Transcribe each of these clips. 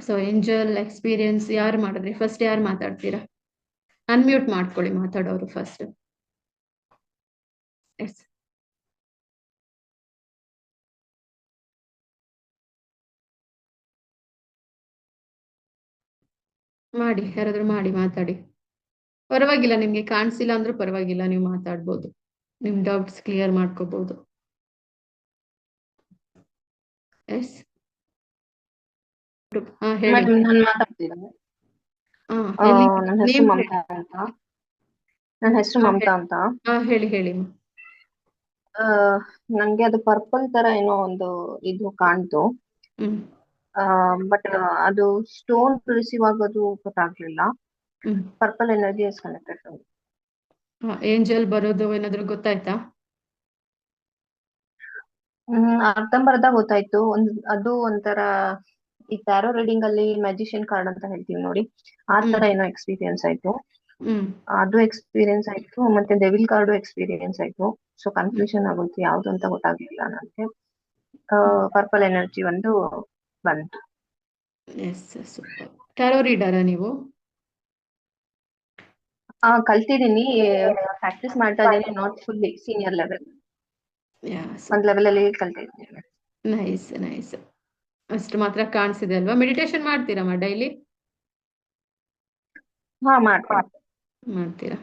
So angel experience ಯಾರು ಮಾಡಿದ್ರಿ? First ಯಾರು ಮಾತಾಡ್ತೀರಾ? ಅನ್ಮ್ಯೂಟ್ ಮಾಡ್ಕೊಳ್ಳಿ ಮಾತಾಡೋರು ಫಸ್ಟ್. ಎಸ್, ಮಾಡಿ, ಯಾರಾದ್ರೂ ಮಾಡಿ ಮಾತಾಡಿ. ಪರವಾಗಿಲ್ಲ, ನಿಮ್ಗೆ ಕಾಣಿಸಿಲ್ಲ ಅಂದ್ರೂ ಪರವಾಗಿಲ್ಲ, ನೀವು ಮಾತಾಡ್ಬೋದು, ನಿಮ್ ಡೌಟ್ಸ್ ಕ್ಲಿಯರ್ ಮಾಡ್ಕೋಬಹುದು. ಎಸ್, ಹಾ ಹೇಳಿ. ಮೇಡಮ್ ನಾನು ಮಾತಾಡ್ತೀರಾ? ಹಾ ಎಲ್ಲಿ? ನನ್ನ ಹೆಸರು ನೇಮ್ ಹೇಳಿ. ಮಮತಾ ಅಂತ. ನನ್ನ ಹೆಸರು ಹಾ ಮಮತಾ ಹೇಳಿ. ಅಂತ. ಹಾ ಹೇಳಿ ಹೇಳಿ. ನನ್ಗೆ ಅದು ಪರ್ಪಲ್ ತರ ಏನೋ ಒಂದು ಇದು ಕಾಣ್ತು. ಹ್ಮ್ ಬಟ್ ಅದು ಸ್ಟೋನ್ ರಿಸೀವ್ ಆಗೋದು ಗೊತ್ತಾಗ್ಲಿಲ್ಲ. Hmm purple energy is connected. Angel ಬರೋದು ಏನಾದ್ರು ಗೊತ್ತಾಯ್ತಾ? ಅರ್ಧಂಬರ್ಧ ಗೊತ್ತಾಯ್ತು. ಅದು ಒಂಥರ ಈ ಟ್ಯಾರೋ ರೀಡಿಂಗ್ ಅಲ್ಲಿ ಮ್ಯಾಜಿಷಿಯನ್ ಕಾರ್ಡ್ ಅಂತ ಹೇಳ್ತೀವಿ ನೋಡಿ, ಆ ಹ್ಮ್ ತರ ಏನೋ ಎಕ್ಸ್ಪೀರಿಯನ್ಸ್ ಆಯ್ತು. ಹ್ಮ್ ಅದು ಎಕ್ಸ್ಪೀರಿಯನ್ಸ್ ಆಯ್ತು, ಮತ್ತೆ ಡೆವಿಲ್ ಕಾರ್ಡು ಎಕ್ಸ್ಪೀರಿಯನ್ಸ್ ಆಯ್ತು. ಸೊ ಕನ್ಫ್ಯೂಷನ್ ಆಗುತ್ತೆ ಯಾವ್ದು ಅಂತ ಗೊತ್ತಾಗ್ಲಿಲ್ಲ ನನಗೆ. ಪರ್ಪಲ್ ಎನರ್ಜಿ ಒಂದು ಬಂತು. S, super. ಟ್ಯಾರೋ ರೀಡರಾ ನೀವು? ಕಲ್ತಿದ್ದೀನಿ, ಪ್ರಾಕ್ಟೀಸ್ ಮಾಡ್ತಾ ಇದ್ದೀನಿ. ನಾಟ್ ಫುಲ್ಲಿ ಸೀನಿಯರ್ ಲೆವೆಲ್, ಒಂದ್ ಲೆವೆಲ್ ಅಲ್ಲಿ ಕಲ್ತಿದ್ದೀನಿ. Nice nice. ಅಷ್ಟು ಮಾತ್ರ ಕಾಣಿಸಿದೆ ಅಲ್ವಾ? ಮೆಡಿಟೇಷನ್ ಮಾಡ್ತೀರಮ್ಮ ಡೈಲಿ? ಮಾಡ್ತೀನಿ. ಮಾಡ್ತೀರಾ?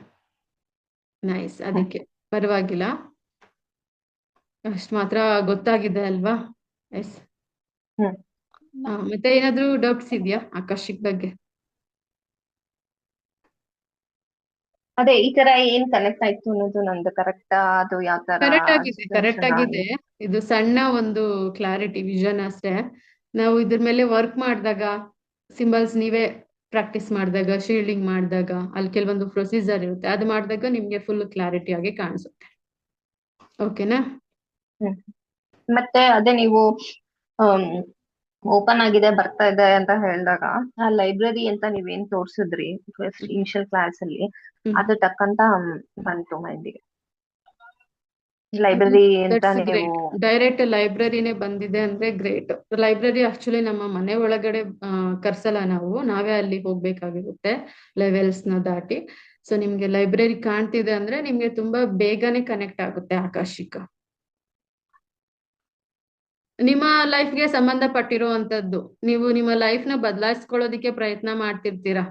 ನೈಸ್, ಅದಕ್ಕೆ ಪರವಾಗಿಲ್ಲ. ಅಷ್ಟು ಮಾತ್ರ ಗೊತ್ತಾಗಿದೆ ಅಲ್ವಾ? ಎಸ್. ಹ್ಮ್ ಮತ್ತೆ ಏನಾದ್ರೂ ಡೌಟ್ಸ್ ಇದೆಯಾ ಆಕಾಶಿಕ್ ಬಗ್ಗೆ? ಅದೇ ಈ ತರ ಏನ್ ಕನೆಕ್ಟ್ ಆಯ್ತು ಅನ್ನೋದು ನಂದು ಕರೆಕ್ಟ್ ಅದು ಯಾವ ತರ ಕರೆಕ್ಟ್ ಆಗಿದೆ, ಕರೆಕ್ಟ್ ಸಿಚುವೇಶನ್ ಆಗಿದೆ. ಆಗಿ. ಇದು ಸಣ್ಣ ಒಂದು ಕ್ಲಾರಿಟಿ ವಿಷನ್ ಅಷ್ಟೇ. ನಾವು ಇದ್ರ ಮೇಲೆ ವರ್ಕ್ ಮಾಡಿದಾಗ, ಸಿಂಬಲ್ಸ್ ನೀವೇ ಪ್ರಾಕ್ಟೀಸ್ ಮಾಡಿದಾಗ, ಶೀಲ್ಡಿಂಗ್ ಮಾಡಿದಾಗ, ಅಲ್ಲಿ ಕೆಲವೊಂದು ಪ್ರೊಸೀಜರ್ ಇರುತ್ತೆ, ಅದು ಮಾಡಿದಾಗ ನಿಮ್ಗೆ ಫುಲ್ ಕ್ಲಾರಿಟಿ ಆಗಿ ಕಾಣಿಸುತ್ತೆ. ಓಕೆನಾ? ಹ್ಮ್ ಮತ್ತೆ ಅದೇ ನೀವು ಓಪನ್ ಆಗಿದೆ ಬರ್ತಾ ಇದೆ ಅಂತ ಹೇಳಿದಾಗ, ಆ ಲೈಬ್ರರಿ ಅಂತ ನೀವೇನ್ ತೋರ್ಸಿದ್ರಿ ಇನಿಷಿಯಲ್ ಕ್ಲಾಸ್ ಅಲ್ಲಿ, ಅದು ಟಕ್ಕಂತ ಬಂತು ಮೈಂಡಿಗೆ. ಲೈಬ್ರರಿ ಅಂತ ದಟ್ಸ್ ನೀವು. ಗ್ರೇಟ್. ಡೈರೆಕ್ಟ್ ಲೈಬ್ರರಿನೇ ಬಂದಿದೆ ಅಂದ್ರೆ ಗ್ರೇಟ್. ಲೈಬ್ರರಿ ಆಕ್ಚುಲಿ ನಮ್ಮ ಮನೆ ಒಳಗಡೆ ಕರ್ಸಲ್ಲ, ನಾವೇ ಅಲ್ಲಿ ಹೋಗ್ಬೇಕಾಗಿರುತ್ತೆ ಲೆವೆಲ್ಸ್ ನ ದಾಟಿ. ಸೊ ನಿಮ್ಗೆ ಲೈಬ್ರರಿ ಕಾಣ್ತಿದೆ ಅಂದ್ರೆ ನಿಮ್ಗೆ ತುಂಬಾ ಬೇಗನೆ ಕನೆಕ್ಟ್ ಆಗುತ್ತೆ ಆಕಾಶಿಕ. ನಿಮ್ಮ ಲೈಫ್ಗೆ ಸಂಬಂಧಪಟ್ಟಿರುವಂತದ್ದು, ನೀವು ನಿಮ್ಮ ಲೈಫ್ ನ ಬದಲಾಯಿಸ್ಕೊಳ್ಳೋದಿಕ್ಕೆ ಪ್ರಯತ್ನ ಮಾಡ್ತಿರ್ತೀರಾ.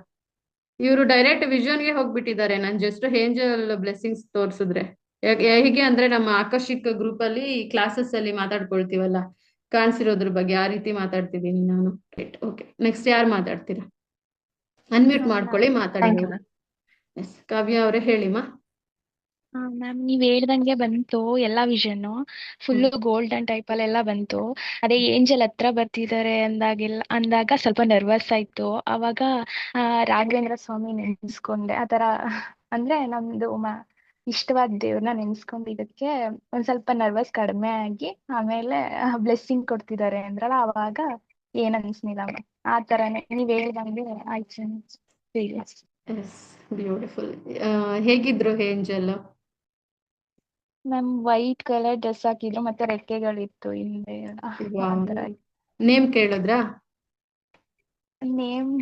ಇವರು ಡೈರೆಕ್ಟ್ ವಿಷನ್ಗೆ ಹೋಗ್ಬಿಟ್ಟಿದ್ದಾರೆ. ನಾನು ಜಸ್ಟ್ ಏಂಜಲ್ ಬ್ಲೆಸ್ಸಿಂಗ್ಸ್ ತೋರಿಸಿದ್ರೆ ಹೇಗೆ ಅಂದ್ರೆ, ನಮ್ಮ ಆಕರ್ಷಿಕ್ ಗ್ರೂಪ್ ಅಲ್ಲಿ ಕ್ಲಾಸಸ್ ಅಲ್ಲಿ ಮಾತಾಡ್ಕೊಳ್ತೀವಲ್ಲ, ಕಾಣಿಸಿರೋದ್ರ ಬಗ್ಗೆ ಆ ರೀತಿ ಮಾತಾಡ್ತಿದ್ದೀನಿ ನಾನು. ಓಕೆ, ನೆಕ್ಸ್ಟ್ ಯಾರು ಮಾತಾಡ್ತೀರಾ? ಅನ್ಮ್ಯೂಟ್ ಮಾಡ್ಕೊಳ್ಳಿ, ಮಾತಾಡಿ ಥ್ಯಾಂಕ್ ಯು ನೀವು. ಮ್ಯಾಮ್. ಎಸ್, ಕಾವ್ಯ ಅವರೇ ಹೇಳಿಮ್ಮ. ಮ್ಯಾಮ್ ನೀವ್ ಹೇಳ್ದಂಗೆ ಬಂತು ಎಲ್ಲಾ ವಿಷನ್, ಫುಲ್ ಗೋಲ್ಡನ್ ಟೈಪ್ ಅಲ್ಲೆಲ್ಲ ಬಂತು. ಅದೇ ಏಂಜಲ್ ಹತ್ರ ಬರ್ತಿದ್ದಾರೆ ಅಂದಾಗ ಸ್ವಲ್ಪ ನರ್ವಸ್ ಆಯ್ತು. ಅವಾಗ ರಾಘವೇಂದ್ರ ಸ್ವಾಮಿ ನೆನ್ಸ್ಕೊಂಡೆ. ಆತರ ಅಂದ್ರೆ ನಮ್ದು ಇಷ್ಟವಾದ ದೇವ್ರನ್ನ ನೆನ್ಸ್ಕೊಂಡಿದ್ದಕ್ಕೆ ಒಂದ್ ಸ್ವಲ್ಪ ನರ್ವಸ್ ಕಡಿಮೆ ಆಗಿ, ಆಮೇಲೆ ಬ್ಲೆಸ್ಸಿಂಗ್ ಕೊಡ್ತಿದ್ದಾರೆ ಅಂದ್ರಲ್ಲ, ಅವಾಗ ಏನ್ ಅನ್ಸ್ನಿಲ್ಲ ಮ್ಯಾಮ್. ಆ ತರಾನೇ ನೀವ್ ಹೇಳ್ದಂಗೆ ಆಯ್ತು. Yes, beautiful. ಹೇಗಿದ್ರು angel? Ma'am white colour dress ಹಾಕಿದ್ರು, ಮತ್ತೆ ರೆಕ್ಕೆಗಳಿತ್ತು ಹಿಂದೆ ಎಲ್ಲ. ಆತರ ನೇಮ್ ಕೇಳಿದ್ರಾ? ನೇಮ್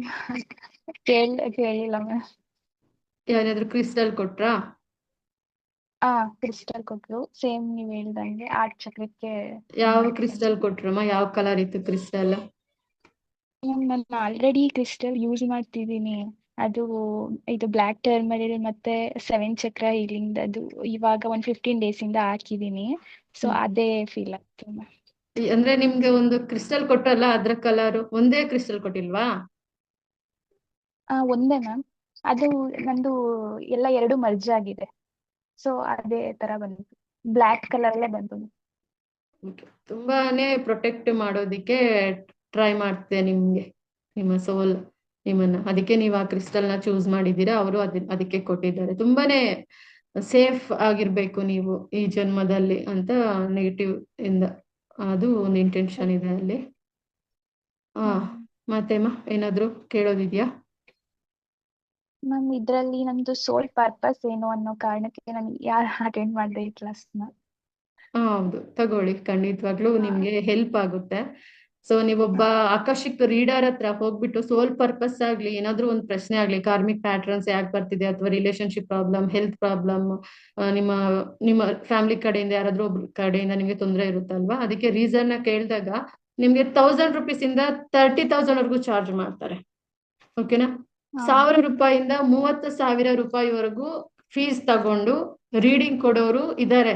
ಕೇಳಿಲ್ಲ ಮ್ಯಾಮ್. ಯಾರಾದ್ರೂ ಕ್ರಿಸ್ಟಲ್ ಕೊಟ್ರಾ? ಕ್ರಿಸ್ಟಲ್ ಕೊಟ್ರು, ಸೇಮ್ ನೀವ್ ಹೇಳ್ದಂಗೆ 8 ಚಕ್ರಕ್ಕೆ. ಯಾವ ಕ್ರಿಸ್ಟಲ್ ಕೊಟ್ರಮ್ಮ? ಯಾವ ಕಲರ್ ಇತ್ತು ಕ್ರಿಸ್ಟಲ್? ನಾನು ಆಲ್ರೆಡಿ ಕ್ರಿಸ್ಟಲ್ ಯೂಸ್ ಮಾಡ್ತಿದ್ದೀನಿ. ಅದು ಇದು ಬ್ಲ್ಯಾಕ್ ಟರ್ಮರಿಲ್ ಮತ್ತೆ 7 ಚಕ್ರ ಇಲ್ಲಿಂದ, ಅದು ಇವಾಗ 15 days ಇಂದ ಹಾಕಿದೀನಿ. ಸೊ ಅದೇ ಫೀಲ್ ಆಗ್ತದೆ ಮ್ಯಾಮ್. ಅಂದ್ರೆ ನಿಮ್ಗೆ ಒಂದು ಕ್ರಿಸ್ಟಲ್ ಕೊಟ್ಟಲ್ಲ, ಅದ್ರ ಕಲರ್ ಒಂದೇ ಕ್ರಿಸ್ಟಲ್ ಕೊಟ್ಟಿಲ್ವಾ? ಒಂದೇ ಮ್ಯಾಮ್. ಅದು ನಂದು ಎಲ್ಲ 2 ಮರ್ಜ್ ಆಗಿದೆ. ಸೊ ಅದೇ ತರ ಬಂತು, ಬ್ಲ್ಯಾಕ್ ಕಲರ್ ಅಲ್ಲೇ ಬಂತು. ತುಂಬಾನೇ ಪ್ರೊಟೆಕ್ಟ್ ಮಾಡೋದಿಕ್ಕೆ ಟ್ರೈ ಮಾಡ್ತೆ ನಿಮ್ಗೆ, ನಿಮ್ಮ ಸೋಲ್ ನಿಮ್ಮನ್ನ. ಅದಕ್ಕೆ ನೀವು ಆ ಕ್ರಿಸ್ಟಲ್ ನ ಚೂಸ್ ಮಾಡಿದ್ದೀರಾ, ಅವರು ಅದಕ್ಕೆ ಕೊಟ್ಟಿದ್ದಾರೆ. ತುಂಬಾನೇ ಸೇಫ್ ಆಗಿರ್ಬೇಕು ನೀವು ಈ ಜನ್ಮದಲ್ಲಿ ಅಂತ ನೆಗೆಟಿವ್ ಇಂದ, ಅದು ಒಂದು ಇಂಟೆನ್ಷನ್ ಇದೆ ಅಲ್ಲಿ. ಮತ್ತೆಮ್ಮ ಏನಾದ್ರು ಕೇಳೋದಿದ್ಯಾ? ಮ್ಯಾಮ್ ಇದ್ರಲ್ಲಿ ನಂದು ಸೋಲ್ ಪರ್ಪಸ್ ಏನು ಅನ್ನೋ ಕಾರಣಕ್ಕೆ ನಾನು ಯಾರು ಅಟೆಂಡ್ ಮಾಡಿದೆ ಈ ಕ್ಲಾಸ್ನ. ಹೌದು, ತಗೊಳ್ಳಿ, ಖಂಡಿತವಾಗ್ಲೂ ನಿಮ್ಗೆ ಹೆಲ್ಪ್ ಆಗುತ್ತೆ. ಸೊ ನೀವೊಬ್ಬ ಆಕರ್ಷಿಕ್ ರೀಡರ್ ಹತ್ರ ಹೋಗ್ಬಿಟ್ಟು ಸೋಲ್ ಪರ್ಪಸ್ ಆಗ್ಲಿ ಏನಾದ್ರೂ ಒಂದು ಪ್ರಶ್ನೆ ಆಗ್ಲಿ, ಕಾರ್ಮಿಕ್ ಪ್ಯಾಟ್ರನ್ಸ್ ಯಾಕೆ ಬರ್ತಿದೆ, ಅಥವಾ ರಿಲೇಶನ್ಶಿಪ್ ಪ್ರಾಬ್ಲಮ್, ಹೆಲ್ತ್ ಪ್ರಾಬ್ಲಮ್, ನಿಮ್ಮ ನಿಮ್ಮ ಫ್ಯಾಮಿಲಿ ಕಡೆಯಿಂದ ಯಾರಾದ್ರೂ ಒಬ್ರ ಕಡೆಯಿಂದ ನಿಮ್ಗೆ ತೊಂದರೆ ಇರುತ್ತಲ್ವಾ, ಅದಕ್ಕೆ ರೀಸನ್ ನ ಕೇಳಿದಾಗ ನಿಮ್ಗೆ 1000 ರೂಪೀಸ್ ಇಂದ 30,000 ವರ್ಗೂ ಚಾರ್ಜ್ ಮಾಡ್ತಾರೆ. ಓಕೆನಾ? ಹಾ 1000 ರೂಪಾಯಿಂದ 30,000 ರೂಪಾಯಿವರೆಗೂ ಫೀಸ್ ತಗೊಂಡು ರೀಡಿಂಗ್ ಕೊಡೋರು ಇದ್ದಾರೆ,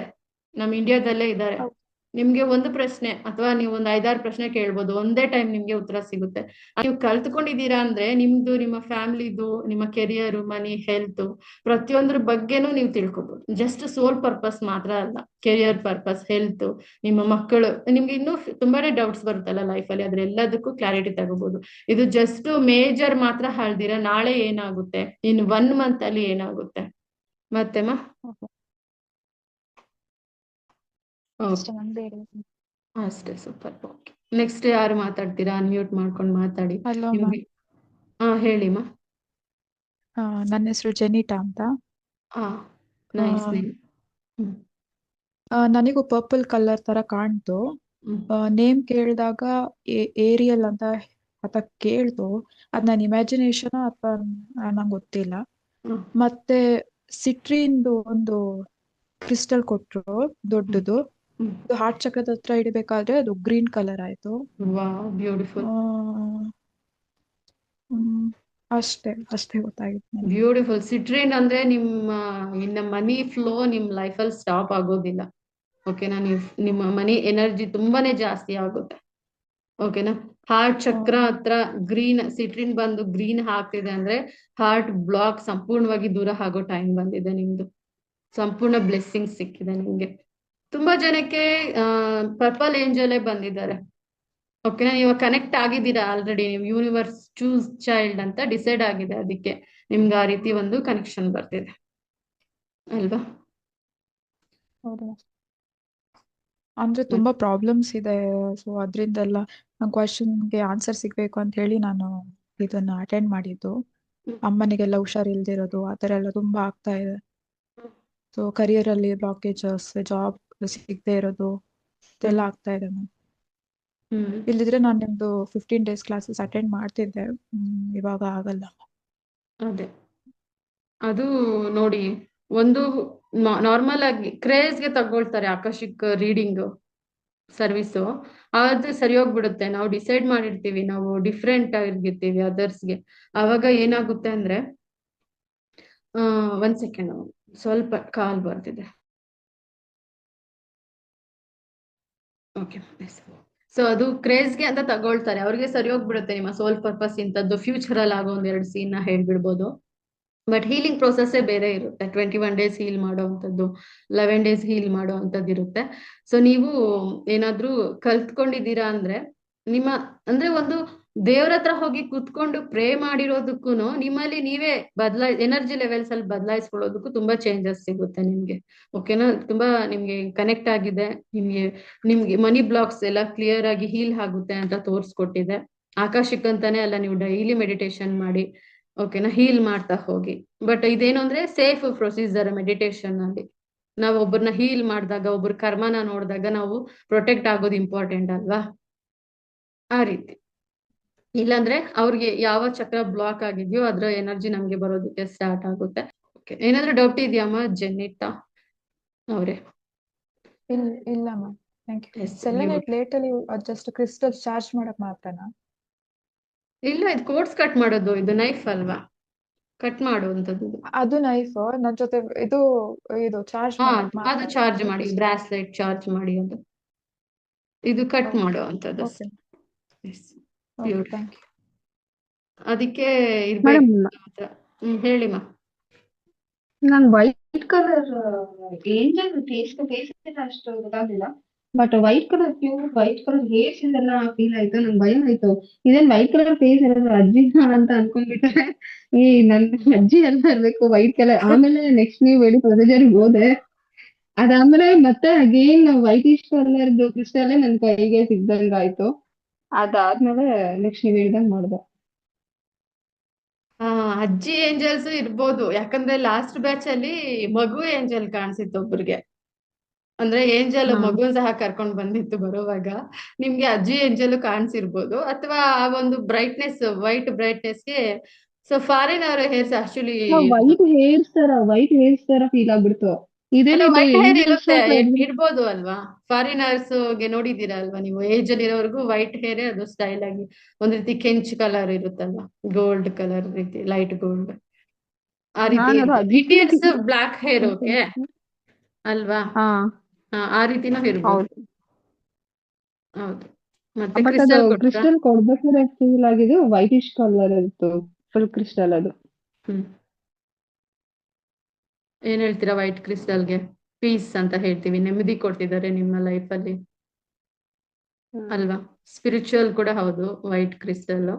ನಮ್ಮ ಇಂಡಿಯಾದಲ್ಲೇ ಇದ್ದಾರೆ. ಹೌದು. ನಿಮ್ಗೆ ಒಂದು ಪ್ರಶ್ನೆ ಅಥವಾ ನೀವು ಒಂದು 5-6 ಪ್ರಶ್ನೆ ಕೇಳ್ಬೋದು, ಒಂದೇ ಟೈಮ್ ನಿಮ್ಗೆ ಉತ್ತರ ಸಿಗುತ್ತೆ. ನೀವು ಕಲ್ತ್ಕೊಂಡಿದ್ದೀರಾ ಅಂದ್ರೆ ನಿಮ್ದು, ನಿಮ್ಮ ಫ್ಯಾಮಿಲಿದು, ನಿಮ್ಮ ಕೆರಿಯರ್, ಮನಿ, ಹೆಲ್ತ್, ಪ್ರತಿಯೊಂದ್ರ ಬಗ್ಗೆನೂ ನೀವು ತಿಳ್ಕೊಬಹುದು. ಜಸ್ಟ್ ಸೋಲ್ ಪರ್ಪಸ್ ಮಾತ್ರ ಅಲ್ಲ, ಕೆರಿಯರ್ ಪರ್ಪಸ್, ಹೆಲ್ತ್, ನಿಮ್ಮ ಮಕ್ಕಳು, ನಿಮ್ಗೆ ಇನ್ನೂ ತುಂಬಾನೇ ಡೌಟ್ಸ್ ಬರುತ್ತಲ್ಲ ಲೈಫಲ್ಲಿ, ಅದ್ರೆಲ್ಲದಕ್ಕೂ ಕ್ಲಾರಿಟಿ ತಗೋಬಹುದು. ಇದು ಜಸ್ಟ್ ಮೇಜರ್ ಮಾತ್ರ ಹೇಳ್ದಿರಾ ನಾಳೆ ಏನಾಗುತ್ತೆ, ಇನ್ 1 ಮಂತ್ ಅಲ್ಲಿ ಏನಾಗುತ್ತೆ. ಮತ್ತೆಮ್ಮ ಓಕೆ ಓಕೆ, ಅಷ್ಟೇ ಮ್ಯಾಮ್, ಬೇರೆ ಅಷ್ಟೇ, ಸೂಪರ್. ಓಕೆ, ನೆಕ್ಸ್ಟ್ ಯಾರು ಮಾತಾಡ್ತೀರಾ? ಅನ್ಮ್ಯೂಟ್ ಮಾಡ್ಕೊಂಡು ಮಾತಾಡಿ. Hello ma'am. ನಿಮ್ಗೆ ಹೇಳಿಮ್ಮ. ನನ್ನ ಹೆಸರು ಜೆನಿಟಾ ಅಂತ. ಹಾ, ಆ, ನೈಸ್ ನೇಮ್. ಹ್ಮ್ ನನಗೂ ಪರ್ಪಲ್ ಕಲರ್ ತರ ಕಾಣ್ತು. ಹ್ಮ್ ನೇಮ್ ಕೇಳಿದಾಗ ಏರಿಯಲ್ ಅಂತ ಕೇಳ್ತು. ಅದ್ ನನ್ನ ಇಮ್ಯಾಜಿನೇಷನ್ ಅಥವಾ ನಂಗೆ ಗೊತ್ತಿಲ್ಲ. ಹ್ಮ್ ಮತ್ತೆ ಸಿಟ್ರಿನ್ದು ಒಂದು ಕ್ರಿಸ್ಟಲ್ ಕೊಟ್ರು, ದೊಡ್ಡದು. ಹ್ಮ್ ಇದು ಹಾರ್ಟ್ ಚಕ್ರದ ಹತ್ರ ಇಡಬೇಕಾದ್ರೆ ಅದು ಗ್ರೀನ್ ಕಲರ್ ಆಯ್ತು. Wow, beautiful. ಆ, ಹ್ಮ್, ಅಷ್ಟೇ ಗೊತ್ತಾಗಿತ್ತು ನನಗೆ. ಬ್ಯೂಟಿಫುಲ್. ಸಿಟ್ರಿನ್ ಅಂದ್ರೆ ಇನ್ನ ಮನಿ ಫ್ಲೋ ನಿಮ್ ಲೈಫಲ್ಲಿ ಸ್ಟಾಪ್ ಆಗೋದಿಲ್ಲ. ಓಕೆನಾ? ನಿಮ್ಮ ಮನಿ ಎನರ್ಜಿ ತುಂಬಾನೇ ಜಾಸ್ತಿ ಆಗುತ್ತೆ. ಓಕೆನಾ? ಹಾರ್ಟ್ ಚಕ್ರ ಹತ್ರ ಗ್ರೀನ್ ಸಿಟ್ರಿನ್ ಬಂದು ಗ್ರೀನ್ ಹಾಕ್ತಿದೆ ಅಂದ್ರೆ ಹಾರ್ಟ್ ಬ್ಲಾಕ್ ಸಂಪೂರ್ಣವಾಗಿ ದೂರ ಆಗೋ ಟೈಮ್ ಬಂದಿದೆ ನಿಮ್ದು. ಸಂಪೂರ್ಣ ಬ್ಲೆಸ್ಸಿಂಗ್ ಸಿಕ್ಕಿದೆ ನಿಮ್ಗೆ. ತುಂಬಾ ಜನಕ್ಕೆ ಪರ್ಪಲ್ ಏಂಜಲೇ ಬಂದಿದ್ದಾರೆ. ಓಕೆನಾ? ನೀವು ಕನೆಕ್ಟ್ ಆಗಿದ್ದೀರಾ ಆಲ್ರೆಡಿ, ನೀವು ಯೂನಿವರ್ಸ್ ಚೂಸ್ ಚೈಲ್ಡ್ ಅಂತ ಡಿಸೈಡ್ ಆಗಿದೆ, ಅದಕ್ಕೆ ನಿಮ್ಗೆ ಆ ರೀತಿ ಒಂದು ಕನೆಕ್ಷನ್ ಬರ್ತಿದೆ ಅಲ್ವಾ? ಹೌದು. ಅಂದ್ರೆ ತುಂಬಾ ಪ್ರಾಬ್ಲಮ್ಸ್ ಇದೆ. ಸೊ ಅದರಿಂದೆಲ್ಲ ನನ್ನ ಕ್ವಶನ್ಗೆ ಆನ್ಸರ್ ಸಿಗ್ಬೇಕು ಅಂತ ಹೇಳಿ ನಾನು ಇದನ್ನ ಅಟೆಂಡ್ ಮಾಡಿದ್ದು. ಅಮ್ಮನಿಗೆಲ್ಲ ಹುಷಾರಿಲ್ದಿರೋದು ಆ ಥರ ಎಲ್ಲ ತುಂಬಾ ಆಗ್ತಾ ಇದೆ. ಸೊ ಕರಿಯರ್ ಅಲ್ಲಿ ಬ್ಲಾಕೇಜಸ್, ಜಾಬ್ ಸಿಗದೆ ಇರೋದು ಇದೆಲ್ಲ ಆಗ್ತಾ ಇದೆ ಮ್ಯಾಮ್. ಹ್ಮ್ ಇಲ್ಲಿದ್ರೆ ನಾನು ನಿಮ್ದು 15 days ಕ್ಲಾಸಸ್ ಅಟೆಂಡ್ ಮಾಡ್ತಿದ್ದೆ. ಇವಾಗ ಆಗಲ್ಲ. ಅದೇ, ಅದು ನೋಡಿ, ಒಂದು ನಾರ್ಮಲ್ ಆಗಿ ಕ್ರೇಜ್ಗೆ ತಗೊಳ್ತಾರೆ ಆಕರ್ಷಿಕ್ ರೀಡಿಂಗ್ ಸರ್ವಿಸು, ಅದು ಸರಿ ಹೋಗ್ಬಿಡುತ್ತೆ. ನಾವು ಡಿಸೈಡ್ ಮಾಡಿರ್ತೀವಿ ನಾವು ಡಿಫ್ರೆಂಟ್ ಆಗಿರ್ತೀವಿ ಅದರ್ಸ್ಗೆ. ಅವಾಗ ಏನಾಗುತ್ತೆ ಅಂದ್ರೆ, 1 ಸೆಕೆಂಡ್, ಸ್ವಲ್ಪ ಕಾಲ್ ಬರ್ತಿದೆ. ಓಕೆ, ಸೊ ಅದು ಕ್ರೇಜ್ಗೆ ಅಂತ ತಗೊಳ್ತಾರೆ, ಅವ್ರಿಗೆ ಸರಿ ಹೋಗ್ಬಿಡುತ್ತೆ. ನಿಮ್ಮ ಸೋಲ್ ಪರ್ಪಸ್ ಇಂಥದ್ದು ಫ್ಯೂಚರ್ ಅಲ್ಲಿ ಆಗೋ 1-2 ಸೀನ್ ನ ಹೇಳ್ಬಿಡ್ಬೋದು. ಬಟ್ ಹೀಲಿಂಗ್ ಪ್ರೊಸೆಸ್ಸೇ ಬೇರೆ ಇರುತ್ತೆ. 21 days ಹೀಲ್ ಮಾಡುವಂಥದ್ದು, 11 days ಹೀಲ್ ಮಾಡುವಂಥದ್ದು ಇರುತ್ತೆ. ಸೊ ನೀವು ಏನಾದ್ರೂ ಕಲ್ತ್ಕೊಂಡಿದ್ದೀರಾ ಅಂದ್ರೆ ಅಂದ್ರೆ ಒಂದು ದೇವ್ರ ಹತ್ರ ಹೋಗಿ ಕುತ್ಕೊಂಡು ಪ್ರೇ ಮಾಡಿರೋದಕ್ಕೂ ನಿಮ್ಮಲ್ಲಿ ನೀವೇ ಎನರ್ಜಿ ಲೆವೆಲ್ಸ್ ಅಲ್ಲಿ ಬದಲಾಯಿಸ್ಕೊಳ್ಳೋದಕ್ಕೂ ತುಂಬಾ ಚೇಂಜಸ್ ಸಿಗುತ್ತೆ ನಿಮ್ಗೆ. ಓಕೆನಾ? ತುಂಬಾ ನಿಮ್ಗೆ ಕನೆಕ್ಟ್ ಆಗಿದೆ. ನಿಮ್ಗೆ ಮನಿ ಬ್ಲಾಕ್ಸ್ ಎಲ್ಲ ಕ್ಲಿಯರ್ ಆಗಿ ಹೀಲ್ ಆಗುತ್ತೆ ಅಂತ ತೋರಿಸ್ಕೊಟ್ಟಿದೆ. ಆಕಾಶಿಕ್ ಅಂತಾನೆ ಅಲ್ಲ, ನೀವು ಡೈಲಿ ಮೆಡಿಟೇಷನ್ ಮಾಡಿ, ಓಕೆನಾ, ಹೀಲ್ ಮಾಡ್ತಾ ಹೋಗಿ. ಬಟ್ ಇದೇನು ಅಂದ್ರೆ ಸೇಫ್ ಪ್ರೊಸೀಜರ್ ಮೆಡಿಟೇಷನ್ ಅಲ್ಲಿ. ನಾವು ಒಬ್ಬರನ್ನ ಹೀಲ್ ಮಾಡಿದಾಗ, ಒಬ್ಬರ ಕರ್ಮನ ನೋಡಿದಾಗ ನಾವು ಪ್ರೊಟೆಕ್ಟ್ ಆಗೋದು ಇಂಪಾರ್ಟೆಂಟ್ ಅಲ್ವಾ? ಆ ರೀತಿ. ಇಲ್ಲಾಂದ್ರೆ ಅವ್ರಿಗೆ ಯಾವ ಚಕ್ರ ಬ್ಲಾಕ್ ಆಗಿದೆಯೋ ಅದ್ರ ಎನರ್ಜಿ ನಮ್ಗೆ ಬರೋದಕ್ಕೆ ಸ್ಟಾರ್ಟ್ ಆಗುತ್ತೆ. ಓಕೆ, ಏನಾದ್ರೂ ಡೌಟ್ ಇದೆಯಮ್ಮ ಜೆನಿಟಾ ಅವ್ರೆ? ಇಲ್ಲ ma'am, thank you. Yes, selenite plate ಅಲ್ಲಿ ಜಸ್ಟ್ ಕ್ರಿಸ್ಟಲ್ ಚಾರ್ಜ್ ಮಾಡಕ್ ಮಾತ್ರನಾ? ಇಲ್ಲ, ಇದು ಕೋರ್ಸ್ ಕಟ್ ಮಾಡೋದು, ಇದು ನೈಫ್ ಅಲ್ವಾ, ಕಟ್ ಮಾಡುವಂಥದ್ದು ಇದು. ಅದು ನೈಫ್ ನನ್ ಜೊತೆ ಇದು ಚಾರ್ಜ್ ಹಾ, ಮಾಡಕ್ ಅದು ಮಾತ್ರ ಚಾರ್ಜ್ ಮಾಡಿ, ಬ್ರಾಸ್ಲೆಟ್ ಚಾರ್ಜ್ ಮಾಡಿ, ಇದು ಕಟ್ ಮಾಡುವಂಥದ್ದು. Okay Yes, okay, beautiful. Thank you. ಅದಕ್ಕೆ ಇರ್ಬೇಕು ಮಾತ್ರ. ಹೇಳಿಮ್ಮ. ನಾನು ವೈಟ್ ಕಲರ್ ಏಂಜಲ್ ಫೇಸ್ ಅಷ್ಟು ಗೊತ್ತಾಗ್ಲಿಲ್ಲ, but white colour pure white colour hairs ಇದೆಲ್ಲ ಫೀಲ್ ಆಯ್ತು. ನಂಗೆ ಭಯ ಆಯ್ತು, ಇದೇನ್ ವೈಟ್ ಕಲರ್ ಫೇಸ್ ಇರೋದು ಅಜ್ಜಿನ ಅಂತ ಅನ್ಕೊಂಡ್ಬಿಟ್ರೆ ಈ ನನ್ ಅಜ್ಜಿ ಎಲ್ಲ ಇರ್ಬೇಕು ವೈಟ್ ಕಲರ್. ಆಮೇಲೆ ನೆಕ್ಸ್ಟ್ ನೀವು ಹೇಳಿ ಪ್ರೊಸೀಜರ್ ಹೋದೆ, ಅದಾದ್ಮೇಲೆ ಮತ್ತೆ ಅಗೇನ್ ವೈಟಿಶ್ ಕಲರ್ದು ಕ್ರಿಸ್ಟಲ್ ನನ್ ಕೈಗೆ ಸಿಗ್ದಂಗ ಆಯ್ತು. ಅದಾದ್ಮೇಲೆ ನೆಕ್ಸ್ಟ್ ನೀವ್ ಹೇಳ್ದಂಗ್ ಮಾಡ್ದೆ. ಅಜ್ಜಿ ಏಂಜಲ್ಸ್ ಇರ್ಬೋದು, ಯಾಕಂದ್ರೆ ಲಾಸ್ಟ್ ಬ್ಯಾಚ್ ಅಲ್ಲಿ ಮಗು ಏಂಜಲ್ ಕಾಣಿಸಿತ್ತು ಒಬ್ರಿಗೆ. ಅಂದ್ರೆ ಏಂಜಲ್ ಹಾ ಮಗುನ್ ಸಹ ಕರ್ಕೊಂಡ್ ಬಂದಿತ್ತು ಬರುವಾಗ. ನಿಮ್ಗೆ ಅಜ್ಜಿ ಏಂಜಲ್ ಕಾಣಿಸಿರ್ಬೋದು, ಅಥವಾ ಆ ಒಂದು ಬ್ರೈಟ್ನೆಸ್, ವೈಟ್ ಬ್ರೈಟ್ನೆಸ್ಗೆ. ಸೊ ಫಾರಿನ್ ಅವರ ಹೇರ್ಸ್ ಆಕ್ಚುಲಿ ವೈಟ್ ಹೇರ್ಸ್ ತರ ಫೀಲ್ ಆಗ್ಬಿಡ್ತು. ಅಲ್ಲ, ಇದೇನಿದು ವೈಟ್ ಹೇರ್ ಏಂಜಲ್ ಇರುತ್ತೆ, ಸ್ವಲ್ಪ ಎದ್ದು ಇಡ್ಬೋದು ಅಲ್ವಾ. ಫಾರಿನರ್ಸ್ ಗೆ ನೋಡಿದೀರಾ ಅಲ್ವಾ ನೀವು, ಏಜ್ ಅಲ್ಲಿ ಇರೋವರೆಗೂ ವೈಟ್ ಹೇರೇ ಅದು ಸ್ಟೈಲ್ ಆಗಿ. ಒಂದ್ ರೀತಿ ಕೆಂಚ್ ಕಲರ್ ಇರುತ್ತಲ್ವಾ, ಗೋಲ್ಡ್ ಕಲರ್ ರೀತಿ, ಲೈಟ್ ಗೋಲ್ಡ್, ಆ ರೀತಿ ನಾನು ಅದು ಇರ್ಬೋದು. ಅಜ್ಜಿ ಇಂಡಿಯನ್ಸ್ ಬ್ಲಾಕ್ ಹೇರ್ ಓಕೆ ಅಲ್ವಾ. ಹಾ ಆ ರೀತಿನೂ ಇರ್ಬೋದು. ಹೌದು. ಹೌದು. ಮತ್ತೆ ಬಟ್ ಅದು ಕ್ರಿಸ್ಟಲ್ ಕೊಟ್ರಾ? ಕ್ರಿಸ್ಟಲ್ ಕೊಡ್ಬೇಕಾದ್ರೆ ಫೀಲ್ ಆಗಿದೆ ವೈಟಿಶ್ ಕಲರ್ ಇತ್ತು, ಫುಲ್ ಕ್ರಿಸ್ಟಲ್ ಅದು. ಹ್ಮ್ ಏನ್ ಹೇಳ್ತೀರಾ ವೈಟ್ ಕ್ರಿಸ್ಟಲ್ಗೆ? ಪೀಸ್ ಅಂತ ಹೇಳ್ತೀವಿ, ನೆಮ್ಮದಿ ಕೊಟ್ಟಿದ್ದಾರೆ ನಿಮ್ಮ ಲೈಫ್ ಅಲ್ಲಿ ಅಲ್ವಾ. ಸ್ಪಿರಿಚುವಲ್ ಕೂಡ ಹೌದು ವೈಟ್ ಕ್ರಿಸ್ಟಲ್,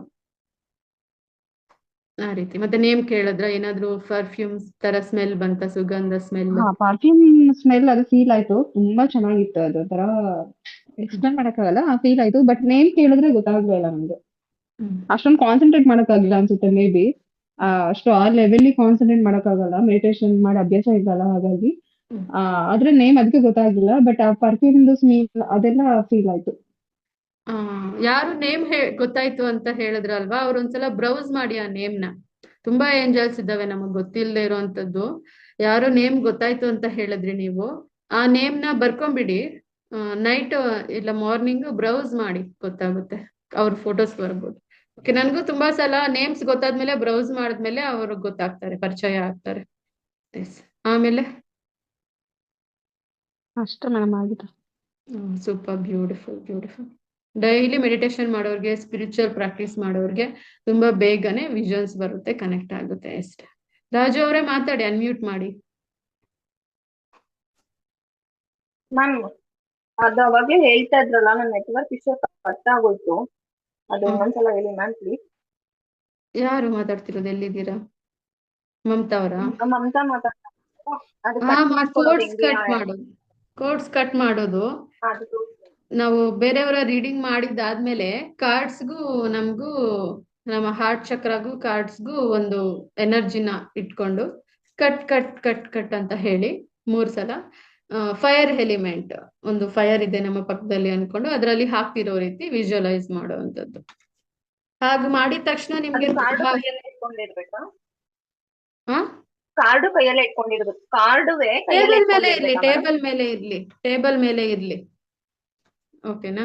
ಆ ರೀತಿ. ಮತ್ತೆ ನೇಮ್ ಕೇಳಿದ್ರ, ಏನಾದ್ರು ಪರ್ಫ್ಯೂಮ್ಸ್ ತರ ಸ್ಮೆಲ್ ಬಂತ, ಸುಗಂಧ ಸ್ಮೆಲ್? ಹಾ ಪರ್ಫ್ಯೂಮ್ ಸ್ಮೆಲ್ ಅದು ಫೀಲ್ ಆಯ್ತು, ತುಂಬಾ ಚೆನ್ನಾಗಿತ್ತು. ಅದು ತರ ಎಕ್ಸ್ಪ್ಲೇನ್ ಮಾಡಕ್ಕಾಗಲ್ಲ, ಆ ಫೀಲ್ ಆಯ್ತು. ಬಟ್ ನೇಮ್ ಕೇಳಿದ್ರೆ ಗೊತ್ತಾಗ್ಲಿಲ್ಲ ನಮ್ಗೆ. ಅಷ್ಟೊಂದು ಕಾನ್ಸಂಟ್ರೇಟ್ ಮಾಡಕ್ಕಾಗಿಲ್ಲ ಅನ್ಸುತ್ತೆ ಮೇ ಬಿ. ಅಷ್ಟು ಆ ಲೆವೆಲ್ ಕಾನ್ಸಂಟ್ರೇಟ್ ಮಾಡಕ್ಕಾಗಲ್ಲ, ಮೆಡಿಟೇಷನ್ ಮಾಡಿ ಅಭ್ಯಾಸ ಇಲ್ಲಲ್ಲ ಹಾಗಾಗಿ. ಆದ್ರೆ ನೇಮ್ ಅದಕ್ಕೆ ಗೊತ್ತಾಗಿಲ್ಲ. ಬಟ್ ಆ ಪರ್ಫ್ಯೂಮ್ ಸ್ಮೆಲ್ ಅದೆಲ್ಲ ಫೀಲ್ ಆಯ್ತು. ಆ ಯಾರು ನೇಮ್ ಗೊತ್ತಾಯ್ತು ಅಂತ ಹೇಳಿದ್ರಲ್ವಾ, ಅವ್ರು ಒಂದ್ಸಲ ಬ್ರೌಸ್ ಮಾಡಿ ಆ ನೇಮ್ ನ. ತುಂಬಾ ಏಂಜಲ್ಸ್ ಇದ್ದಾವೆ ನಮಗ್ ಗೊತ್ತಿಲ್ಲದೆ ಇರುವಂತದ್ದು. ಯಾರೋ ನೇಮ್ ಗೊತ್ತಾಯ್ತು ಅಂತ ಹೇಳಿದ್ರಿ ನೀವು, ಆ ನೇಮ್ ನ ಬರ್ಕೊಂಬಿಡಿ. ನೈಟ್ ಇಲ್ಲ ಮಾರ್ನಿಂಗ್ ಬ್ರೌಸ್ ಮಾಡಿ, ಗೊತ್ತಾಗುತ್ತೆ. ಅವ್ರ ಫೋಟೋಸ್ ಬರ್ಬೋದು. ಓಕೆ, ನನ್ಗೂ ತುಂಬಾ ಸಲ ನೇಮ್ಸ್ ಗೊತ್ತಾದ್ಮೇಲೆ ಬ್ರೌಸ್ ಮಾಡಿದ್ಮೇಲೆ ಅವ್ರಿಗೆ ಗೊತ್ತಾಗ್ತಾರೆ, ಪರಿಚಯ ಆಗ್ತಾರೆ. ಎಸ್. ಆಮೇಲೆ ಅಷ್ಟೇ ಮೇಡಮ್ ಆಗಿದೆ. Super, beautiful beautiful. Daily meditation ಮಾಡೋರ್ಗೆ, ಸ್ಪಿರಿಚುವಲ್ ಪ್ರಾಕ್ಟೀಸ್ ಮಾಡೋರ್ಗೆ ತುಂಬಾ ಬೇಗನೆ ವಿಷನ್ಸ್ ಬರುತ್ತೆ, ಕನೆಕ್ಟ್ ಆಗುತ್ತೆ ಅಷ್ಟೇ. ರಾಜು ಅವರೇ ಮಾತಾಡಿ, ಅನ್ಮ್ಯೂಟ್ ಮಾಡಿ. ಮ್ಯಾಮ್, ಅದು ಅವಾಗ್ಲೇ ಹೇಳ್ತಾ ಇದ್ರಲ್ಲ, ನನ್ನ ನೆಟ್ವರ್ಕ್ ಇಶ್ಯೂ ಕಟ್ ಆಗೋಯ್ತು. ಅದು ಇನ್ನೊಂದ್ಸಲ ಹೇಳಿ ಮ್ಯಾಮ್ ಪ್ಲೀಸ್. ಯಾರು ಮಾತಾಡ್ತಿರೋದು, ಎಲ್ಲಿದ್ದೀರಾ? ಮಮತಾ ಅವರಾ? ಮಮತಾ ಮಾತಾಡ್ತಾ. ಅದು ಹಾ, ಕಟ್ ಮಾಡ್ಕೊಳ್ಳೋದು ಕೋಡ್ಸ್ ಹೆಂಗೆ? ಕಟ್ ಮಾಡೋದು. ಕೋಡ್ಸ್ ಕಟ್ ಮಾಡೋದು ಅದು ನಾವು ಬೇರೆಯವರ ರೀಡಿಂಗ್ ಮಾಡಿದ್ದಾದ್ಮೇಲೆ ಕಾರ್ಡ್ಸ್ಗೂ ನಮಗೂ, ನಮ್ಮ ಹಾರ್ಟ್ ಚಕ್ರಗೂ ಕಾರ್ಡ್ಸ್ಗೂ ಒಂದು ಎನರ್ಜಿನ ಇಟ್ಕೊಂಡು ಕಟ್ ಕಟ್ ಕಟ್ ಕಟ್ ಅಂತ ಹೇಳಿ 3 ಸಲ ಫೈರ್ ಎಲಿಮೆಂಟ್, ಒಂದು ಫೈರ್ ಇದೆ ನಮ್ಮ ಪಕ್ಕದಲ್ಲಿ ಅನ್ಕೊಂಡು ಅದರಲ್ಲಿ ಹಾಕ್ತಿರೋ ರೀತಿ ವಿಜುವಲೈಸ್ ಮಾಡುವಂಥದ್ದು. ಹಾಗೆ ಮಾಡಿದ ತಕ್ಷಣ ನಿಮ್ಗೆ ಕಾರ್ಡು ಕೈಯಲ್ಲೇ ಇಟ್ಕೊಂಡಿರ್ಬೇಕಾ? ಹಾ, ಕಾರ್ಡು ಕೈಯಲ್ಲೇ ಇಟ್ಕೊಂಡಿರ್ಬೇಕು. ಕಾರ್ಡುವೆ ಕೈಯಲ್ಲೇ ಟೇಬಲ್ ಮೇಲೆ ಇರ್ಲಿ, ಇಟ್ಕೊಂಡಿರ್ಬೇಕಾ ಮೇಡಮ್? ಟೇಬಲ್ ಮೇಲೆ ಇರ್ಲಿ, ಟೇಬಲ್ ಮೇಲೆ ಇರ್ಲಿ. ಓಕೆನಾ?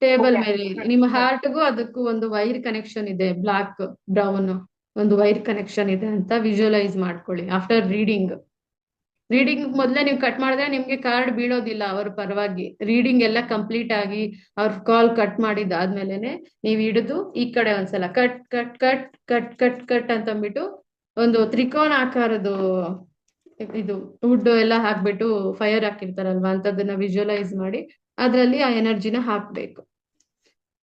Table okay. ಮೇಲೆ ಇರ್ಲಿ. ನಿಮ್ಮ ಹಾರ್ಟ್ಗೂ ಅದಕ್ಕೂ ಒಂದು ವೈರ್ ಕನೆಕ್ಷನ್ ಇದೆ, ಬ್ಲಾಕ್ ಬ್ರೌನ್ ಒಂದು ವೈರ್ ಕನೆಕ್ಷನ್ ಇದೆ ಅಂತ ವಿಜುವಲೈಸ್ ಮಾಡ್ಕೊಳ್ಳಿ. ಆಫ್ಟರ್ ರೀಡಿಂಗ್ ಮೊದಲೇ ನೀವು ಕಟ್ ಮಾಡಿದ್ರೆ ನಿಮ್ಗೆ ಕಾರ್ಡ್ ಬೀಳೋದಿಲ್ಲ ಅವ್ರ ಪರವಾಗಿ. ರೀಡಿಂಗ್ ಎಲ್ಲ ಕಂಪ್ಲೀಟ್ ಆಗಿ ಅವ್ರ ಕಾಲ್ ಕಟ್ ಮಾಡಿದ್ದಾದ್ಮೇಲೆನೆ ನೀವು ಹಿಡಿದು ಈ ಕಡೆ ಒಂದ್ಸಲ cut cut cut cut cut cut ಅಂತ ಅಂದ್ಬಿಟ್ಟು ಒಂದು ತ್ರಿಕೋನ ಆಕಾರದ್ದು ಇದು ವುಡ್ ಎಲ್ಲ ಹಾಕ್ಬಿಟ್ಟು ಫೈರ್ ಹಾಕಿರ್ತಾರಲ್ವಾ, ಅಂತದನ್ನ ವಿಜುವಲೈಸ್ ಮಾಡಿ ಅದ್ರಲ್ಲಿ ಆ ಎನರ್ಜಿನ ಹಾಕ್ಬೇಕು.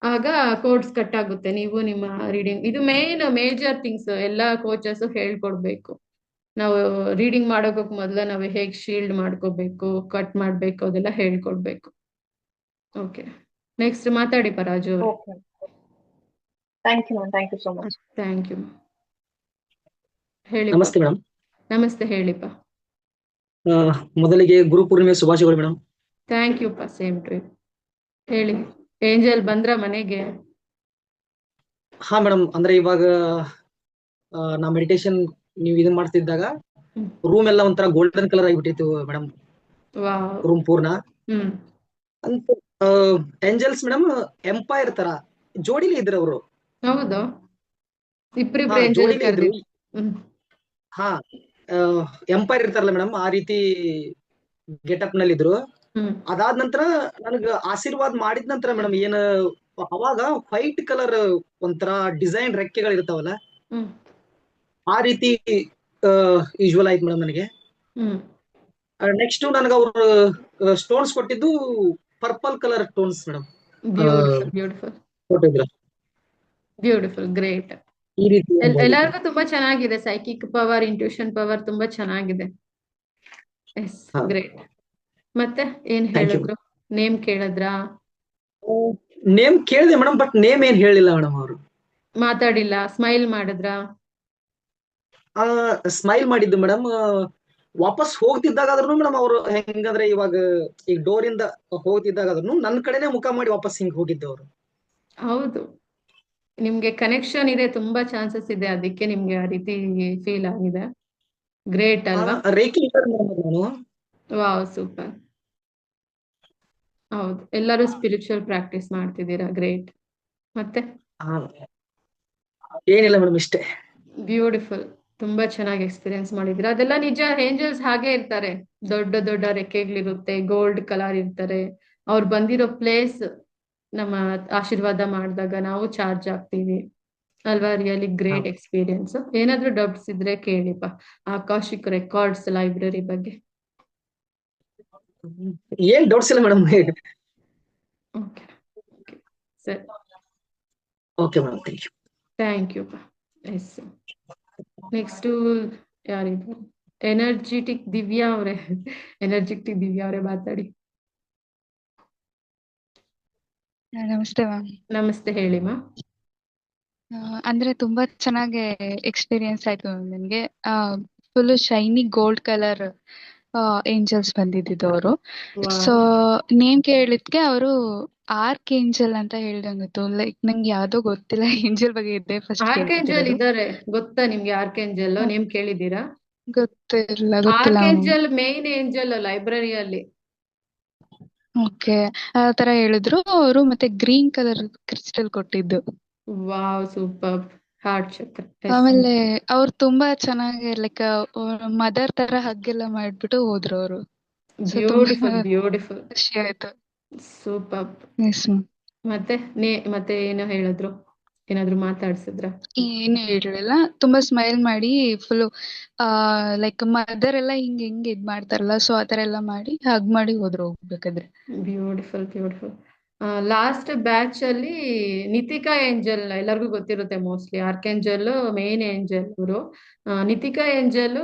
ಆಗ ಕೋಡ್ಸ್ ಕಟ್ ಆಗುತ್ತೆ. ನೀವು ನಿಮ್ಮ ರೀಡಿಂಗ್, ಇದು ಮೇಜರ್ ಥಿಂಗ್ಸ್ ಎಲ್ಲ ಕೋಚಸ್ ಹೇಳ್ಕೊಡ್ಬೇಕು. ನಾವು ರೀಡಿಂಗ್ ಮಾಡೋಕ್ ಮೊದಲ ನಾವು ಹೇಗ್ ಶೀಲ್ಡ್ ಮಾಡ್ಕೋಬೇಕು, ಕಟ್ ಮಾಡ್ಬೇಕು, ಅದೆಲ್ಲ ಹೇಳ್ಕೊಡ್ಬೇಕು. ಓಕೆ, ನೆಕ್ಸ್ಟ್ ಮಾತಾಡಿ ಪರಾಜು ಅವರು. Okay, thank you ma'am, thank you so much. Thank you. ಹೇಳಿಪ್ಪ. ನಮಸ್ತೆ ಮೇಡಮ್. ನಮಸ್ತೆ, ಹೇಳಿಪ್ಪ. ಮೊದಲಿಗೆ ಗುರು ಪೂರ್ಣಿಮೆ ಶುಭಾಶಯಗಳು ಮೇಡಮ್. ಥ್ಯಾಂಕ್ ಯು ಪಾ, ಸೇಮ್ ಟು ಯು. ಹೇಳಿ, ಏಂಜಲ್ ಬಂದ್ರ ಮನೆಗೆ? ಹಾ ಮೇಡಮ್, ಅಂದ್ರೆ ಇವಾಗ ನಾ ಮೆಡಿಟೇಷನ್ ನೀವು ಇದನ್ ಮಾಡ್ತಿದ್ದಾಗ ರೂಮ್ ಎಲ್ಲ ಒಂಥರ ಗೋಲ್ಡನ್ ಕಲರ್ ಆಗಿಬಿಟ್ಟಿತ್ತು ಮೇಡಮ್, ವಾವ್. ರೂಮ್ ಪೂರ್ಣ. ಹ್ಮ್ ಅಂತ ಏಂಜಲ್ಸ್ ಮೇಡಮ್ ಎಂಪೈರ್ ತರ ಜೋಡಿಲಿ ಇದ್ರು ಅವರು. ಹೌದು, ಇಬ್ರಿಬ್ರು ಹಾ, ಏಂಜಲ್ ಜೋಡಿಲಿ ಇದ್ರು. ಕರೆದಿದ್ದು. ಹ್ಮ್ ಹಾ, ಎಂಪೈರ್ ಇರ್ತಾರಲ್ಲ ಮೇಡಮ್, ಆ ರೀತಿ ಗೆಟಪ್ ನಲ್ಲಿ ಇದ್ರು. ಹ್ಮ್ ಅದಾದ ನಂತರ ನನಗ ಆಶೀರ್ವಾದ ಮಾಡಿದ ನಂತರ ಮೇಡಮ್ ಏನ್ ಅವಾಗ ವೈಟ್ ಕಲರ್ ಒಂಥರ ಡಿಸೈನ್ ರೆಕ್ಕೆಗಳು ಇರ್ತಾವಲ್ಲ, ಹ್ಮ್ ಆ ರೀತಿ ಯೂಶುವಲ್ ಆಯ್ತು ಮೇಡಮ್ ನನಗೆ. ಹ್ಮ್ ನೆಕ್ಸ್ಟ್ ನನಗೆ ಅವರು ಸ್ಟೋನ್ಸ್ ಕೊಟ್ಟಿದ್ದು purple colour stones madam, beautiful beautiful ಕೊಟ್ಟಿದ್ರು. Beautiful, great. ಈ ರೀತಿ ಎಲ್ಲರಿಗೂ ತುಂಬಾ ಚೆನ್ನಾಗಿದೆ. ಸೈಕಿಕ್ ಪವರ್, ಇಂಟ್ಯೂಷನ್ ಪವರ್ ತುಂಬಾ ಚೆನ್ನಾಗಿದೆ. ಎಸ್, ಹಾ. ಗ್ರೇಟ್. ಮತ್ತೆ ಏನ್ Thank you. ಹೇಳಿದ್ರು? ನೇಮ್ ಕೇಳಿದ್ರಾ? ನೇಮ್ ಕೇಳಿದೆ ಮೇಡಮ್, ಬಟ್ ನೇಮ್ ಏನ್ ಹೇಳಿಲ್ಲ ಮೇಡಮ್ ಅವರು. ಮಾತಾಡಿಲ್ಲ? ಸ್ಮೈಲ್ ಮಾಡಿದ್ರಾ? ಸ್ಮೈಲ್ ಮಾಡಿದ್ದು ಮೇಡಮ್. ವಾಪಸ್ ಹೋಗ್ತಿದ್ದಾಗಾದ್ರೂ ಮೇಡಮ್ ಅವ್ರು ಹೆಂಗಂದ್ರೆ ಇವಾಗ ಈಗ ಡೋರ್ ಇಂದ ಹೋಗ್ತಿದ್ದಾಗಾದ್ರೂ ನನ್ನ ಕಡೆನೆ ಮುಖ ಮಾಡಿ ವಾಪಸ್ ಹಿಂಗ್ ಹೋಗಿದ್ದವ್ರು. ಹೌದು, ನಿಮ್ಗೆ ಕನೆಕ್ಷನ್ ಇದೆ, ತುಂಬಾ ಚಾನ್ಸಸ್ ಇದೆ, ಅದಕ್ಕೆ ನಿಮ್ಗೆ ಆ ರೀತಿ ಫೀಲ್ ಆಗಿದೆ. ಗ್ರೇಟ್ ಅಲ್ವಾ? ರೇಖೆ ನಾನು ವಾವ್, ಸೂಪರ್. ಹೌದು, ಎಲ್ಲರೂ ಸ್ಪಿರಿಚುವಲ್ ಪ್ರಾಕ್ಟೀಸ್ ಮಾಡ್ತಿದ್ದೀರಾ, ಗ್ರೇಟ್. ಮತ್ತೆ ಆ, ಏನಿಲ್ಲ ಮೇಡಮ್ ಇಷ್ಟೇ. ಬ್ಯೂಟಿಫುಲ್, ತುಂಬಾ ಚೆನ್ನಾಗಿ ಎಕ್ಸ್ಪೀರಿಯನ್ಸ್ ಮಾಡಿದ್ದೀರಾ. ಅದೆಲ್ಲ ನಿಜ, ಏಂಜಲ್ಸ್ ಹಾಗೆ ಇರ್ತಾರೆ, ದೊಡ್ಡ ದೊಡ್ಡ ರೆಕ್ಕೆಗಳಿರುತ್ತೆ, ಗೋಲ್ಡ್ ಕಲರ್ ಇರ್ತಾರೆ. ಅವ್ರು ಬಂದಿರೋ ಪ್ಲೇಸ್ ನಮ್ಮ ಆಶೀರ್ವಾದ ಮಾಡಿದಾಗ ನಾವು ಚಾರ್ಜ್ ಆಗ್ತೀವಿ ಅಲ್ವಾ? Really great experience. ಏನಾದ್ರೂ ಡೌಟ್ಸ್ ಇದ್ರೆ ಕೇಳಿಪ್ಪ, ಆಕಾಶಿಕ್ ರೆಕಾರ್ಡ್ಸ್ ಲೈಬ್ರರಿ ಬಗ್ಗೆ. ಏನ್ ಡೌಟ್ಸ್ ಇಲ್ಲ ಮೇಡಮ್. ಓಕೆ, ಸರಿ, okay madam, thank you. Thank you. Yes, next ಯಾರಿದ್ರು? ಎನರ್ಜಿಟಿಕ್ ದಿವ್ಯಾ ಅವರೇ, ಎನರ್ಜಿಟಿಕ್ ದಿವ್ಯಾ ಅವರೇ ಮಾತಾಡಿ. ನಮಸ್ತೆ ಮ್ಯಾಮ್. ನಮಸ್ತೆ, ಹೇಳಿಮ್ಮ. ಅಂದ್ರೆ ತುಂಬಾ ಚೆನ್ನಾಗಿ ಎಕ್ಸ್ಪೀರಿಯನ್ಸ್ ಆಯ್ತು ನನಗೆ. Full shiny gold colour angels ಬಂದಿದ್ದು ಅವರು. ಸೊ ನೇಮ್ ಕೇಳಿದ್ಕೆ ಅವರು ಆರ್ಕ್ ಏಂಜಲ್ ಅಂತ ಹೇಳ್ದಂಗಿತ್ತು. ಲೈಕ್ ನಂಗೆ ಯಾವ್ದೋ ಗೊತ್ತಿಲ್ಲ ಏಂಜಲ್ ಬಗ್ಗೆ ಇದ್ದೆ ಫಸ್ಟ್ ಆರ್ಕೆಂಜಲ್ ಇದಾರೆ, ಗೊತ್ತಾ ನಿಮ್ಗೆ? ಆರ್ಕೆಂಜಲ್ ನೇಮ್ ಕೇಳಿದ್ದೀರಾ? ಗೊತ್ತಿಲ್ಲ. ಆರ್ಕೆಂಜಲ್ ಮೇನ್ ಏಂಜಲ್ ಲೈಬ್ರರಿಯಲ್ಲಿ. ಓಕೆ, ಆ ತರ ಹೇಳಿದ್ರು ಅವರು. ಮತ್ತೆ ಗ್ರೀನ್ ಕಲರ್ ಕ್ರಿಸ್ಟಲ್ ಕೊಟ್ಟಿದ್ದು. Wow, super. ಹಾರ್ಟ್ ಚಕ್ರ. ಆಮೇಲೆ ಅವ್ರು ತುಂಬಾ ಚೆನ್ನಾಗಿ ಲೈಕ್ ಮದರ್ ತರ ಹಗ್ಗೆಲ್ಲ ಮಾಡ್ಬಿಟ್ಟು ಹೋದ್ರು ಅವರು. ಬ್ಯೂಟಿಫುಲ್, ಬ್ಯೂಟಿಫುಲ್, ಖುಷಿ ಆಯ್ತು. ಸೂಪರ್. Yes ma'am. ಮತ್ತೆ ಏನು ಹೇಳಿದ್ರು? ಏನಾದ್ರು ಮಾತಾಡ್ಸಿದ್ರ? ಏನು ಹೇಳಿಲ್ಲ. ತುಂಬಾ ಸ್ಮೈಲ್ ಮಾಡಿ ಫುಲ್ ಲೈಕ್ ಮದರ್ ಎಲ್ಲ ಹಿಂಗ್ ಇದ್ ಮಾಡ್ತಾರಲ್ಲ, ಸೊ ಆತರ ಎಲ್ಲ ಮಾಡಿ ಹಗ್ ಮಾಡಿ ಹೋದ್ರು ಹೋಗ್ಬೇಕಾದ್ರೆ. Beautiful, beautiful. ಲಾಸ್ಟ್ ಬ್ಯಾಚ್ ಅಲ್ಲಿ ನಿತಿಕಾ ಏಂಜಲ್ ಎಲ್ಲರಿಗೂ ಗೊತ್ತಿರುತ್ತೆ ಮೋಸ್ಟ್ಲಿ. ಆರ್ಕೆಂಜಲ್ ಮೇನ್ ಏಂಜಲ್ ಇವರು. ನಿತಿಕಾ ಏಂಜಲ್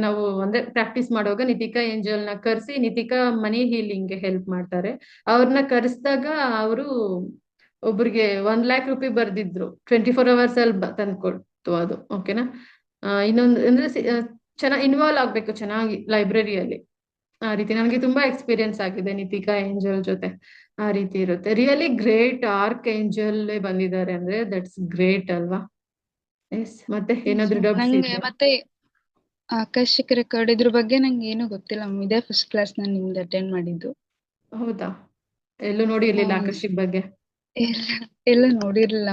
ನಾವು ಅಂದ್ರೆ ಪ್ರಾಕ್ಟೀಸ್ ಮಾಡುವಾಗ ನಿತಿಕಾ ಏಂಜಲ್ ನ ಕರೆಸಿ, ನಿತಿಕಾ ಮನಿ ಹೀಲಿಂಗ್ ಹೆಲ್ಪ್ ಮಾಡ್ತಾರೆ. ಅವ್ರನ್ನ ಕರೆಸಿದಾಗ ಅವರು ಒಬ್ರಿಗೆ 1,00,000 ರೂಪಾಯಿ ಬರ್ದಿದ್ರು. 24 hours ಅಲ್ಲಿ ತಂದ್ಕೊಡ್ತು ಅದು. ಓಕೆನಾ? ಇನ್ನೊಂದು ಅಂದ್ರೆ ಚೆನ್ನಾಗಿ ಇನ್ವಾಲ್ವ್ ಆಗ್ಬೇಕು ಚೆನ್ನಾಗಿ ಲೈಬ್ರರಿಯಲ್ಲಿ. ಆ ರೀತಿ ನನಗೆ ತುಂಬಾ ಎಕ್ಸ್ಪೀರಿಯನ್ಸ್ ಆಗಿದೆ ನಿತಿಕಾ ಏಂಜಲ್ ಜೊತೆ. ಆ ರೀತಿ ಇರುತ್ತೆ. Really great. ಆರ್ಕ್ ಏಂಜಲ್ ಬಂದಿದ್ದಾರೆ ಅಂದ್ರೆ ದಟ್ಸ್ ಗ್ರೇಟ್ ಅಲ್ವಾ? ಎಸ್, ಮತ್ತೆ ಏನಾದ್ರು ಡೌಟ್ಸ್ ನಂಗೆ ಇದೆಯಾ? ಮತ್ತೆ ಆಕಾಶಿಕ್ ರೆಕಾರ್ಡ್ ಇದ್ರ ಬಗ್ಗೆ ನಂಗೆ ಏನು ಗೊತ್ತಿಲ್ಲ. ಇದೇ ಫಸ್ಟ್ ಕ್ಲಾಸ್ ನಾನು ನಿಮ್ದು ಅಟೆಂಡ್ ಮಾಡಿದ್ದು. ಹೌದಾ? ಎಲ್ಲೂ ನೋಡಿರ್ಲಿಲ್ಲ ಆಕರ್ಷಿಕ್ ಬಗ್ಗೆ? ಎಲ್ಲ ನೋಡಿರ್ಲಿಲ್ಲ.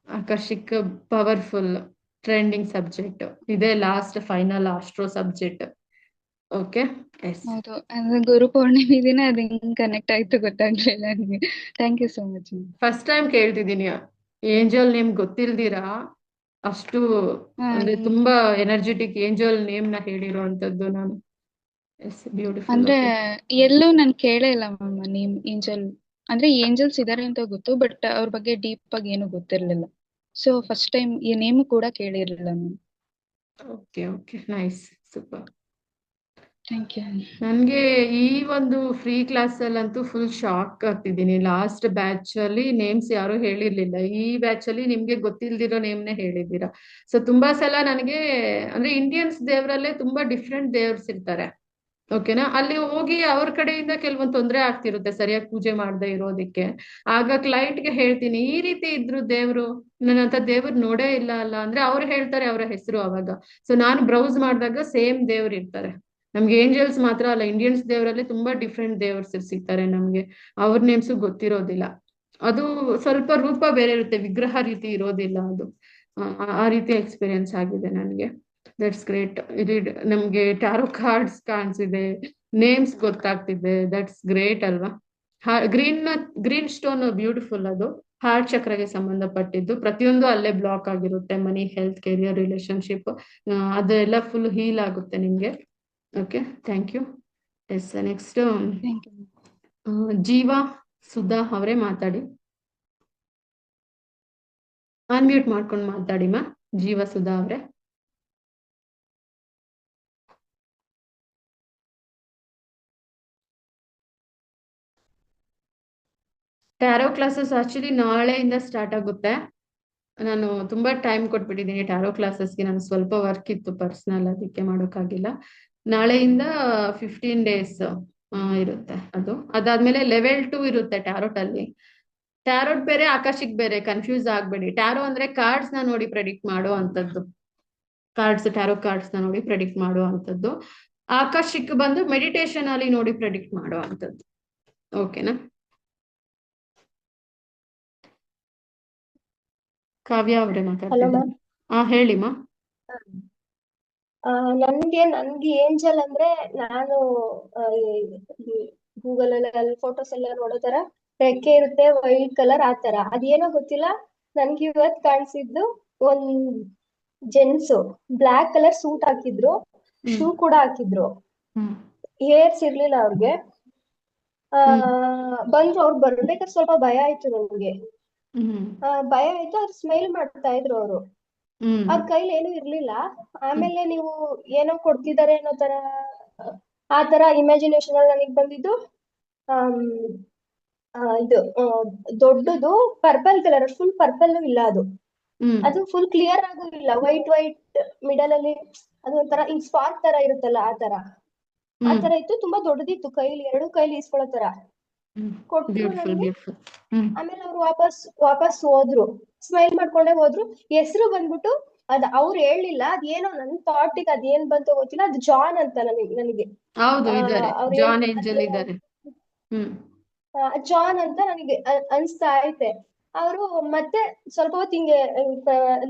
ಆಕರ್ಷಿಕ್ ಪವರ್ಫುಲ್ ಟ್ರೆಂಡಿಂಗ್ ಸಬ್ಜೆಕ್ಟ್ ಇದೆ. Last final astro subject. Okay, yes. ಹೌದು, ಅಂದ್ರೆ ಗುರು ಪೌರ್ಣಿಮೆ ದಿನ ಅದು ಹೆಂಗ್ ಕನೆಕ್ಟ್ ಆಯ್ತು ಗೊತ್ತಾಗ್ಲಿಲ್ಲ ನನಗೆ. Thank you so much. First time ಕೇಳ್ತಿದ್ದೀನಿ ಏಂಜಲ್ ನೇಮ್ ಗೊತ್ತಿಲ್ದಿರಾ ಅಷ್ಟು ಅಂದ್ರೆ ತುಂಬಾ ಎನರ್ಜೆಟಿಕ್ ಏಂಜಲ್ ನೇಮ್ ನ ಹೇಳಿರೋ ಅಂತದ್ದು ನಾನು. Yes, beautiful. ಅಂದ್ರೆ ಎಲ್ಲೂ ನಾನು ಕೇಳೇ ಇಲ್ಲ ಮ್ಯಾಮ್ ನೇಮ್ ಏಂಜಲ್. ಅಂದ್ರೆ ಏಂಜಲ್ಸ್ ಇದಾರೆ ಅಂತ ಗೊತ್ತು, ಬಟ್ ಅವ್ರ ಬಗ್ಗೆ ಡೀಪ್ ಆಗಿ ಏನು ಗೊತ್ತಿರ್ಲಿಲ್ಲ. ಸೊ ಫಸ್ಟ್ ಟೈಮ್ ಈ ನೇಮ್ ಕೂಡ ಕೇಳಿರ್ಲಿಲ್ಲ ನಾನು. Okay, okay, nice, super. Thank you. ನನ್ಗೆ ಈ ಒಂದು ಫ್ರೀ ಕ್ಲಾಸ್ ಅಲ್ಲಂತೂ ಫುಲ್ ಶಾಕ್ ಆಗ್ತಿದ್ದೀನಿ. ಲಾಸ್ಟ್ ಬ್ಯಾಚ್ ಅಲ್ಲಿ ನೇಮ್ಸ್ ಯಾರು ಹೇಳಿರ್ಲಿಲ್ಲ. ಈ ಬ್ಯಾಚ್ ಅಲ್ಲಿ ನಿಮ್ಗೆ ಗೊತ್ತಿಲ್ದಿರೋ ನೇಮ್ನೇ ಹೇಳಿದ್ದೀರಾ. ಸೊ ತುಂಬಾ ಸಲ ನನಗೆ ಅಂದ್ರೆ ಇಂಡಿಯನ್ಸ್ ದೇವರಲ್ಲೇ ತುಂಬಾ ಡಿಫ್ರೆಂಟ್ ದೇವ್ಸ್ ಇರ್ತಾರೆ. ಓಕೆನಾ? ಅಲ್ಲಿ ಹೋಗಿ ಅವ್ರ ಕಡೆಯಿಂದ ಕೆಲವೊಂದು ತೊಂದರೆ ಆಗ್ತಿರುತ್ತೆ ಸರಿಯಾಗಿ ಪೂಜೆ ಮಾಡದೆ ಇರೋದಿಕ್ಕೆ. ಆಗ ಕ್ಲೈಂಟ್ಗೆ ಹೇಳ್ತೀನಿ, ಈ ರೀತಿ ಇದ್ರು ದೇವ್ರು, ನನ್ನಂತ ದೇವ್ರು ನೋಡೇ ಇಲ್ಲ ಅಲ್ಲ ಅಂದ್ರೆ ಅವ್ರು ಹೇಳ್ತಾರೆ ಅವರ ಹೆಸರು ಅವಾಗ. ಸೊ ನಾನು ಬ್ರೌಸ್ ಮಾಡಿದಾಗ ಸೇಮ್ ದೇವ್ರು ಇರ್ತಾರೆ. ನಮ್ಗೆ ಏಂಜಲ್ಸ್ ಮಾತ್ರ ಅಲ್ಲ, ಇಂಡಿಯನ್ಸ್ ದೇವರಲ್ಲಿ ತುಂಬಾ ಡಿಫ್ರೆಂಟ್ ದೇವರ್ಸ್ ಸಿಗ್ತಾರೆ ನಮ್ಗೆ. ಅವ್ರ ನೇಮ್ಸು ಗೊತ್ತಿರೋದಿಲ್ಲ. ಅದು ಸ್ವಲ್ಪ ರೂಪ ಬೇರೆ ಇರುತ್ತೆ, ವಿಗ್ರಹ ರೀತಿ ಇರೋದಿಲ್ಲ ಅದು. ಆ ರೀತಿ ಎಕ್ಸ್ಪೀರಿಯನ್ಸ್ ಆಗಿದೆ ನನಗೆ. That's great. ನಮ್ಗೆ ಟ್ಯಾರೋ ಕಾರ್ಡ್ಸ್ ಕಾಣಿಸಿದೆ, ನೇಮ್ಸ್ ಗೊತ್ತಾಗ್ತಿದೆ. ದಟ್ಸ್ ಗ್ರೇಟ್ ಅಲ್ವಾ? Green stone beautiful. ಅದು ಹಾರ್ಟ್ ಚಕ್ರಗೆ ಸಂಬಂಧಪಟ್ಟಿದ್ದು. ಪ್ರತಿಯೊಂದು ಅಲ್ಲೇ ಬ್ಲಾಕ್ ಆಗಿರುತ್ತೆ. ಮನಿ, ಹೆಲ್ತ್, ಕೆರಿಯರ್, ರಿಲೇಶನ್ಶಿಪ್ ಅದೆಲ್ಲ ಫುಲ್ ಹೀಲ್ ಆಗುತ್ತೆ ನಿಮ್ಗೆ. Okay, thank you. Yes, next Jeeva Sudha ಅವರೇ ಮಾತಾಡಿ. ಅನ್ಮ್ಯೂಟ್ ಮಾಡ್ಕೊಂಡು ಮಾತಾಡಿಮ್ಮ, ಜೀವಾ ಸುಧಾ ಅವರೇ. ಟ್ಯಾರೋ ಕ್ಲಾಸಸ್ ಆಕ್ಚುಲಿ ನಾಳೆಯಿಂದ ಸ್ಟಾರ್ಟ್ ಆಗುತ್ತೆ. ನಾನು ತುಂಬಾ ಟೈಮ್ ಕೊಟ್ಬಿಟ್ಟಿದ್ದೀನಿ ಟ್ಯಾರೋ ಕ್ಲಾಸಸ್ಗೆ. ನಾನು ಸ್ವಲ್ಪ ವರ್ಕ್ ಇತ್ತು ಪರ್ಸನಲ್, ಅದಕ್ಕೆ ಮಾಡೋಕ್ಕಾಗಿಲ್ಲ. ನಾಳೆಯಿಂದ 15 ಡೇಸ್ ಇರುತ್ತೆ ಅದು. ಅದಾದ್ಮೇಲೆ ಲೆವೆಲ್ 2 ಇರುತ್ತೆ ಟ್ಯಾರೋಟ್ ಅಲ್ಲಿ. ಟ್ಯಾರೋಟ್ ಬೇರೆ ಆಕಾಶಿಕ್ ಬೇರೆ, ಕನ್ಫ್ಯೂಸ್ ಆಗ್ಬೇಡಿ. ಟ್ಯಾರೋ ಅಂದ್ರೆ ಕಾರ್ಡ್ಸ್ ನ ನೋಡಿ ಪ್ರೆಡಿಕ್ಟ್ ಮಾಡೋ ಅಂತದ್ದು. ಟ್ಯಾರೋ ಕಾರ್ಡ್ಸ್ ನ ನೋಡಿ ಪ್ರೆಡಿಕ್ಟ್ ಮಾಡೋ ಅಂತದ್ದು. ಆಕಾಶಿಕ್ ಬಂದು ಮೆಡಿಟೇಷನ್ ಅಲ್ಲಿ ನೋಡಿ ಪ್ರೆಡಿಕ್ಟ್ ಮಾಡೋ ಅಂತದ್ದು. ಓಕೆನಾ? ಕಾವ್ಯ ಅವರೇ ಹಲೋ ಮಾತಾಡ್ತಿದ್ದಾರೆ. ಮ್ಯಾಮ್. ಹೇಳಿಮ್ಮ. ನನ್ಗೆ ಏಂಜಲ್ ಅಂದ್ರೆ ನಾನು ಗೂಗಲ್ ಅಲ್ಲಿ ಫೋಟೋಸ್ ಎಲ್ಲ ನೋಡೋ ತರ ರೆಕ್ಕೆ ಇರುತ್ತೆ, ವೈಟ್ ಕಲರ್ ಆ ತರ. ಅದೇನೋ ಗೊತ್ತಿಲ್ಲ, ನನ್ಗೆ ಇವತ್ ಕಾಣಿಸಿದ್ದು ಒಂದ್ ಜೆಂಟ್ಸ್ ಬ್ಲಾಕ್ ಕಲರ್ ಸೂಟ್ ಹಾಕಿದ್ರು, ಶೂ ಕೂಡ ಹಾಕಿದ್ರು, ಹೇರ್ಸ್ ಇರ್ಲಿಲ್ಲ ಅವ್ರಿಗೆ. ಬಂದ್ರು. ಅವ್ರು ಬರ್ಬೇಕಾದ್ರೆ ಸ್ವಲ್ಪ ಭಯ ಆಯ್ತು ನನ್ಗೆ. ಭಯ ಆಯ್ತು. ಅವ್ರು ಸ್ಮೈಲ್ ಮಾಡ್ತಾ ಇದ್ರು ಅವರು. ಅವ್ರ ಕೈಲಿ ಏನು ಇರ್ಲಿಲ್ಲ. ಆಮೇಲೆ ನೀವು ಏನೋ ಕೊಡ್ತಿದ್ದಾರೆ ಅನ್ನೋ ತರ ಆ ತರ ಇಮ್ಯಾಜಿನೇಷನ್ ಅಲ್ಲಿ ನನಗ್ ಬಂದಿದ್ದು ಇದು ದೊಡ್ಡದು ಪರ್ಪಲ್ ಕಲರ್, ಫುಲ್ ಪರ್ಪಲ್ ಇಲ್ಲ ಅದು. ಅದು ಫುಲ್ ಕ್ಲಿಯರ್ ಆಗೂ ಇಲ್ಲ, ವೈಟ್ ಮಿಡಲ್ ಅಲ್ಲಿ ಅದು ಒಂಥರ ಈ ಸ್ಪಾಟ್ ತರ ಇರುತ್ತಲ್ಲ ಆ ತರ ಇತ್ತು. ತುಂಬಾ ದೊಡ್ಡದಿತ್ತು, ಕೈಲಿ ಎರಡು ಕೈಲಿ ಇಸ್ಕೊಳ್ಳೋ ತರ ಕೊಟ್ರು ನನ್ಗೆ. ಆಮೇಲೆ ಅವ್ರು ವಾಪಸ್ ಹೋದ್ರು, ಸ್ಮೈಲ್ ಮಾಡ್ಕೊಂಡೇ ಹೋದ್ರು. ಹೆಸರು ಬಂದ್ಬಿಟ್ಟು ಅವ್ರು ಹೇಳಿಲ್ಲ, ಅದೇನೋ ನನ್ ಥಾಟಿಗೆ ಅದೇನ್ ಬಂತೋ ಗೊತ್ತಿಲ್ಲ, ಅದು ಜಾನ್ ಅಂತ ನನಗೆ ಜಾನ್ ಏಂಜಲ್ ಇದ್ದಾರೆ. ಜಾನ್ ಅಂತ ನನಗೆ ಅನ್ಸ್ತಾ ಐತೆ. ಅವರು ಮತ್ತೆ ಸ್ವಲ್ಪ ಹೊತ್ತು ಹಿಂಗೆ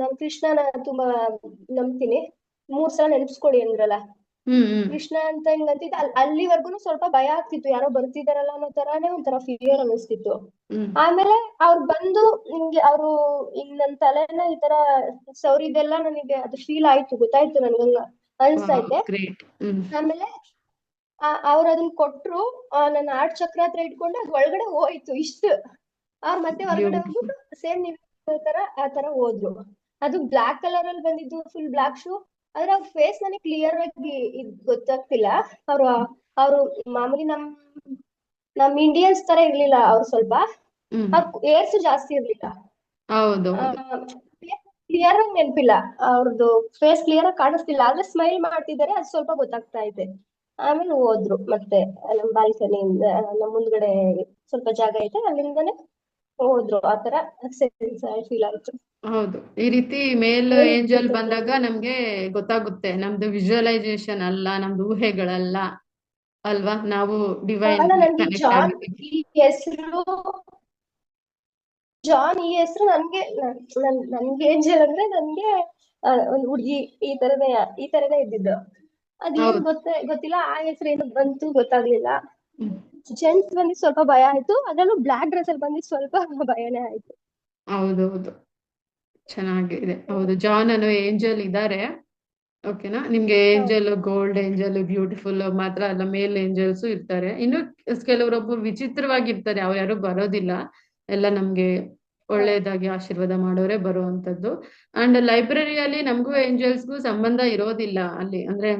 ನಮ್ ಕೃಷ್ಣನ ತುಂಬಾ ನಂಬ್ತೀನಿ, 3 ಸಲ ನೆನ್ಸ್ಕೊಡಿ ಅಂದ್ರಲ್ಲ, ಕೃಷ್ಣ ಅಂತ ಹಿಂಗಂತಿದ್ದ. ಅಲ್ಲಿವರ್ಗುನು ಸ್ವಲ್ಪ ಭಯ ಆಗ್ತಿತ್ತು, ಯಾರೋ ಬರ್ತಿದಾರಲ್ಲ ಅನ್ನೋ ತರಾನೇ ಒಂಥರ ಫಿಯರ್ ಅನ್ನಿಸ್ತಿತ್ತು. ಆಮೇಲೆ ಅವ್ರು ಬಂದು ನಿಮ್ಗೆ ಅವ್ರು ಹಿಂಗ್ ನನ್ ತಲೆನ ಈ ತರ ಸೌರಿದೆಲ್ಲ ನನಗೆ ಅದು ಫೀಲ್ ಆಯ್ತು, ಗೊತ್ತಾಯ್ತು ನನ್ಗಂಗ ಅನ್ಸ್ತೈತೆ. ಆಮೇಲೆ ಅವ್ರು ಅದನ್ನ ಕೊಟ್ರು, ನನ್ನ ಆರ್ಟ್ ಚಕ್ರ ಹತ್ರ ಇಟ್ಕೊಂಡೆ, ಅದ್ ಒಳಗಡೆ ಹೋಯ್ತು ಇಷ್ಟು. ಅವ್ರು ಮತ್ತೆ ಹೊರಗಡೆ ಹೋಗ್ಬಿಟ್ಟು ಸೇಮ್ ನೀವು ತರ ಆ ತರ ಹೋದ್ರು. ಅದು ಬ್ಲಾಕ್ ಕಲರ್ ಅಲ್ಲಿ ಬಂದಿದ್ದು, ಫುಲ್ ಬ್ಲಾಕ್ ಶೂ. ಆದ್ರೆ ಅವ್ರ ಫೇಸ್ ನನಗೆ ಕ್ಲಿಯರ್ ಆಗಿ ಗೊತ್ತಾಗ್ತಿಲ್ಲ. ಅವ್ರು ಮಾಮೂಲಿ ನಮ್ ಇಂಡಿಯನ್ಸ್ ತರ ಇರ್ಲಿಲ್ಲ. ಅವ್ರು ಸ್ವಲ್ಪ ಏರ್ಸ್ ಜಾಸ್ತಿ ಇರ್ಲಿಲ್ಲ. ಕ್ಲಿಯರ್ ಆಗಿ ನೆನಪಿಲ್ಲ, ಅವ್ರದ್ದು ಫೇಸ್ ಕ್ಲಿಯರ್ ಆಗಿ ಕಾಣಿಸ್ತಿಲ್ಲ. ಆದ್ರೆ ಸ್ಮೈಲ್ ಮಾಡ್ತಿದ್ದಾರೆ, ಅದು ಸ್ವಲ್ಪ ಗೊತ್ತಾಗ್ತಾ ಇದೆ. ಆಮೇಲೆ ಹೋದ್ರು ಮತ್ತೆ ನಮ್ ಬಾಲ್ಕನಿಯಿಂದ, ನಮ್ ಮುಂದ್ಗಡೆ ಸ್ವಲ್ಪ ಜಾಗ ಐತೆ, ಅಲ್ಲಿಂದಾನೆ ಹೋದ್ರು. ಆತರ ಫೀಲ್ ಆಯ್ತು. ಹೌದು, ಈ ರೀತಿ ಮೇಲ್ ಏಂಜಲ್ ಬಂದಾಗ ನಮ್ಗೆ ಗೊತ್ತಾಗುತ್ತೆ ನಮ್ದು ವಿಜುವಲೈಸೇಷನ್ ಅಲ್ಲ, ನಮ್ದು ಊಹೆಗಳಲ್ಲ ಅಲ್ವಾ, ನಾವು ಡಿವೈನ್ ಕನೆಕ್ಟ್ ಆಗಿದ್ದೀವಿ. ಜಾನ್ ಈ ಹೆಸರು ನನ್ಗೆ ಏಂಜಲ್ ಅಂದ್ರೆ ನನ್ಗೆ ಒಂದ್ ಹುಡ್ಗಿ ಈ ತರನೇ ಇದ್ದಿದ್ದು. ಅದೇನ್ ಗೊತ್ತಿಲ್ಲ, ಆ ಹೆಸರು ಏನು ಬಂತು ಗೊತ್ತಾಗ್ಲಿಲ್ಲ. ಜೆಂಟ್ಸ್ ಬಂದಿ ಸ್ವಲ್ಪ ಭಯ ಆಯ್ತು, ಅದ್ರಲ್ಲೂ ಬ್ಲಾಕ್ ಡ್ರೆಸ್ ಅಲ್ಲಿ ಬಂದಿ ಸ್ವಲ್ಪ ಭಯನೇ ಆಯ್ತು. ಹೌದೌದು, ಚೆನ್ನಾಗಿದೆ. ಹೌದು, ಜಾನ್ ಅನ್ನೋ ಏಂಜಲ್ ಇದ್ದಾರೆ. ಓಕೆನಾ? ನಿಮ್ಗೆ ಏಂಜಲ್, ಗೋಲ್ಡ್ ಏಂಜಲ್, ಬ್ಯೂಟಿಫುಲ್ ಮಾತ್ರ ಅಲ್ಲ, ಮೇಲ್ ಏಂಜಲ್ಸ್ ಇರ್ತಾರೆ. ಇನ್ನು ಕೆಲವರೊಬ್ಬರು ವಿಚಿತ್ರವಾಗಿರ್ತಾರೆ, ಅವ್ರು ಯಾರು ಬರೋದಿಲ್ಲ, ಎಲ್ಲ ನಮ್ಗೆ ಒಳ್ಳೇದಾಗಿ ಆಶೀರ್ವಾದ ಮಾಡೋರೆ ಬರುವಂತದ್ದು. ಅಂಡ್ ಲೈಬ್ರರಿಯಲ್ಲಿ ನಮಗೂ ಏಂಜಲ್ಸ್ಗೂ ಸಂಬಂಧ ಇರೋದಿಲ್ಲ ಅಲ್ಲಿ, ಅಂದ್ರೆ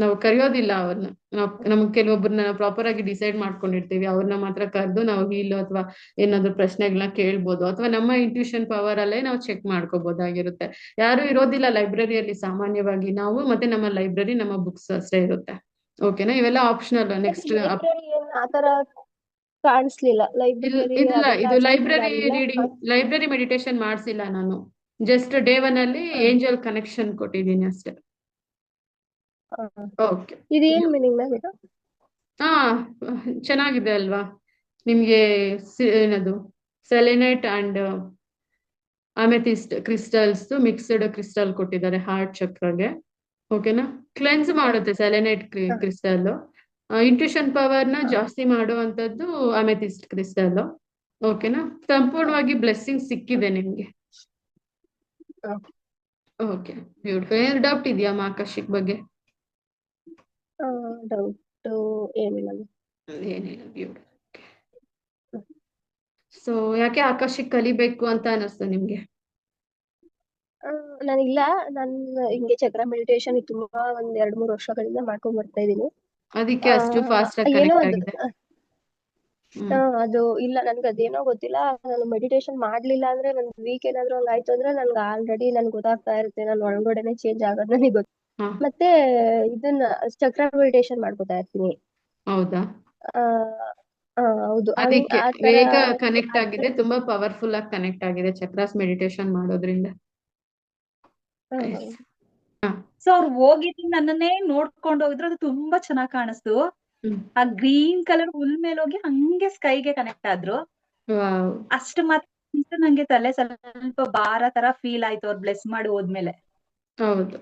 ನಾವು ಕರೆಯೋದಿಲ್ಲ ಅವ್ರನ್ನ. ನಮ್ಗೆ ಕೆಲವೊಬ್ಬರನ್ನ ಪ್ರಾಪರ್ ಆಗಿ ಡಿಸೈಡ್ ಮಾಡ್ಕೊಂಡಿರ್ತೀವಿ, ಅವ್ರನ್ನ ಮಾತ್ರ ಕರೆದು ನಾವು ಹೀಲ್ ಅಥವಾ ಏನಾದ್ರು ಪ್ರಶ್ನೆಗಳನ್ನ ಕೇಳ್ಬೋದು, ಅಥವಾ ನಮ್ಮ ಇಂಟ್ಯೂಷನ್ ಪವರ್ ಅಲ್ಲೇ ನಾವು ಚೆಕ್ ಮಾಡ್ಕೋಬಹುದಾಗಿರುತ್ತೆ. ಯಾರು ಇರೋದಿಲ್ಲ ಲೈಬ್ರರಿಯಲ್ಲಿ ಸಾಮಾನ್ಯವಾಗಿ, ನಾವು ಮತ್ತೆ ನಮ್ಮ ಲೈಬ್ರರಿ, ನಮ್ಮ ಬುಕ್ಸ್ ಅಷ್ಟೇ ಇರುತ್ತೆ. ಓಕೆನಾ? ಇವೆಲ್ಲ ಆಪ್ಷನಲ್. ನೆಕ್ಸ್ಟ್ ಆತರ ಕಾಣಿಸ್ಲಿಲ್ಲ ಲೈಬ್ರರಿ. ಇಲ್ಲ, ಇದು ಲೈಬ್ರರಿ ಮೆಡಿಟೇಷನ್ ಮಾಡ್ಸಿಲ್ಲ ನಾನು. ಜಸ್ಟ್ ಡೇ 1 ಅಲ್ಲಿ ಏಂಜಲ್ ಕನೆಕ್ಷನ್ ಕೊಟ್ಟಿದ್ದೀನಿ ಅಷ್ಟೇ. ಓಕೆ, ಇದೇನ್ ಮೀನಿಂಗ್ ಮ್ಯಾಮ್ ಇದು? ಚೆನ್ನಾಗಿದೆ ಅಲ್ವಾ ನಿಮ್ಗೆ? ಏನದು selenite and amethyst crystals mixed crystal ಕೊಟ್ಟಿದ್ದಾರೆ ಹಾರ್ಟ್ ಚಕ್ರಗೆ. ಓಕೆನಾ? ಕ್ಲೆನ್ಸ್ ಮಾಡುತ್ತೆ ಸೆಲೆನೈಟ್ ಕ್ರಿಸ್ಟಲ್. ಇಂಟ್ಯೂಷನ್ ಪವರ್ ನ ಜಾಸ್ತಿ ಮಾಡುವಂತದ್ದು ಅಮೆಥಿಸ್ಟ್ ಕ್ರಿಸ್ಟಲ್. ಓಕೆನಾ? ಸಂಪೂರ್ಣವಾಗಿ ಬ್ಲೆಸ್ಸಿಂಗ್ ಸಿಕ್ಕಿದೆ ನಿಮ್ಗೆ. Okay, beautiful. ಏನಾದ್ರು ಡೌಟ್ ಇದೆಯಾ ಆಕಾಶಿಕ್ ಬಗ್ಗೆ? ಡೌಟ್ ಏನಿಲ್ಲ. ಬ್ಯೂಟಿಫುಲ್. ಸೊ ಯಾಕೆ ಆಕಾಶಿಕ್ ಕಲಿಬೇಕು ಅಂತ ಅನಿಸ್ತು ನಿಮ್ಗೆ? ನಾನಿಲ್ಲ, ಹಿಂಗೆ ಚಕ್ರ ಮೆಡಿಟೇಷನ್ ತುಂಬಾ 1-2-3 ವರ್ಷಗಳಿಂದ ಮಾಡ್ಕೊಂಡ್ ಬರ್ತಾ ಇದೀನಿ. ಅದಕ್ಕೆ ಅಷ್ಟು ಫಾಸ್ಟ್ ಆಗಿ ಕನೆಕ್ಟ್ ಆಗಿದೆ. ಅದು ಇಲ್ಲ, ನನ್ಗೆ ಅದೇನೋ ಗೊತ್ತಿಲ್ಲ. ನಾನು ಮೆಡಿಟೇಷನ್ ಮಾಡ್ಲಿಲ್ಲ ಅಂದ್ರೆ ನನ್ ವೀಕ್ ಏನಾದ್ರು ಹಂಗಾಯ್ತು ಅಂದ್ರೆ ನನ್ಗೆ ಆಲ್ರೆಡಿ ನನ್ಗೆ ಗೊತ್ತಾಗ್ತಾ ಇರುತ್ತೆ, ನನ್ ಒಳಗಡೆನೆ ಚೇಂಜ್ ಆಗೋದು ನನಗೆ ಹಾ ಮತ್ತೆ ಇದನ್ನ ಚಕ್ರ ಮೆಡಿಟೇಷನ್ ಮಾಡ್ಕೊತಾ ಇರ್ತೀನಿ. ಹೌದಾ ಆ ಹೌದು ಅದಕ್ಕೆ ಆ ತರ ಬೇಗ ಕನೆಕ್ಟ್ ಆಗಿದೆ, ತುಂಬಾ ಪವರ್ಫುಲ್ ಆಗಿ ಕನೆಕ್ಟ್ ಆಗಿದೆ ಚಕ್ರಾಸ್ ಮೆಡಿಟೇಷನ್ ಮಾಡೋದ್ರಿಂದ. ಆ, ಎಸ್. ಹಾ ಸೊ ಅವ್ರು ಹೋಗಿದ್ದು ನನ್ನನ್ನೇ ನೋಡ್ಕೊಂಡು ಹೋಗಿದ್ರು, ಅದು ತುಂಬಾ ಚೆನ್ನಾಗ್ ಕಾಣಿಸ್ತು. ಹ್ಮ್ ಆ ಗ್ರೀನ್ ಕಲರ್ ಹುಲ್ ಮೇಲೆ ಹೋಗಿ ಹಂಗೆ ಸ್ಕೈಗೆ ಕನೆಕ್ಟ್ ಆದ್ರು. ವಾವ್ ಅಷ್ಟು ಮಾತ್ರ ನಂಗೆ ತಲೆ ಸ್ವಲ್ಪ ಭಾರ ತರ ಫೀಲ್ ಆಯ್ತು ಅವ್ರು ಬ್ಲೆಸ್ ಮಾಡಿ ಹೋದ್ಮೇಲೆ. ಹೌದು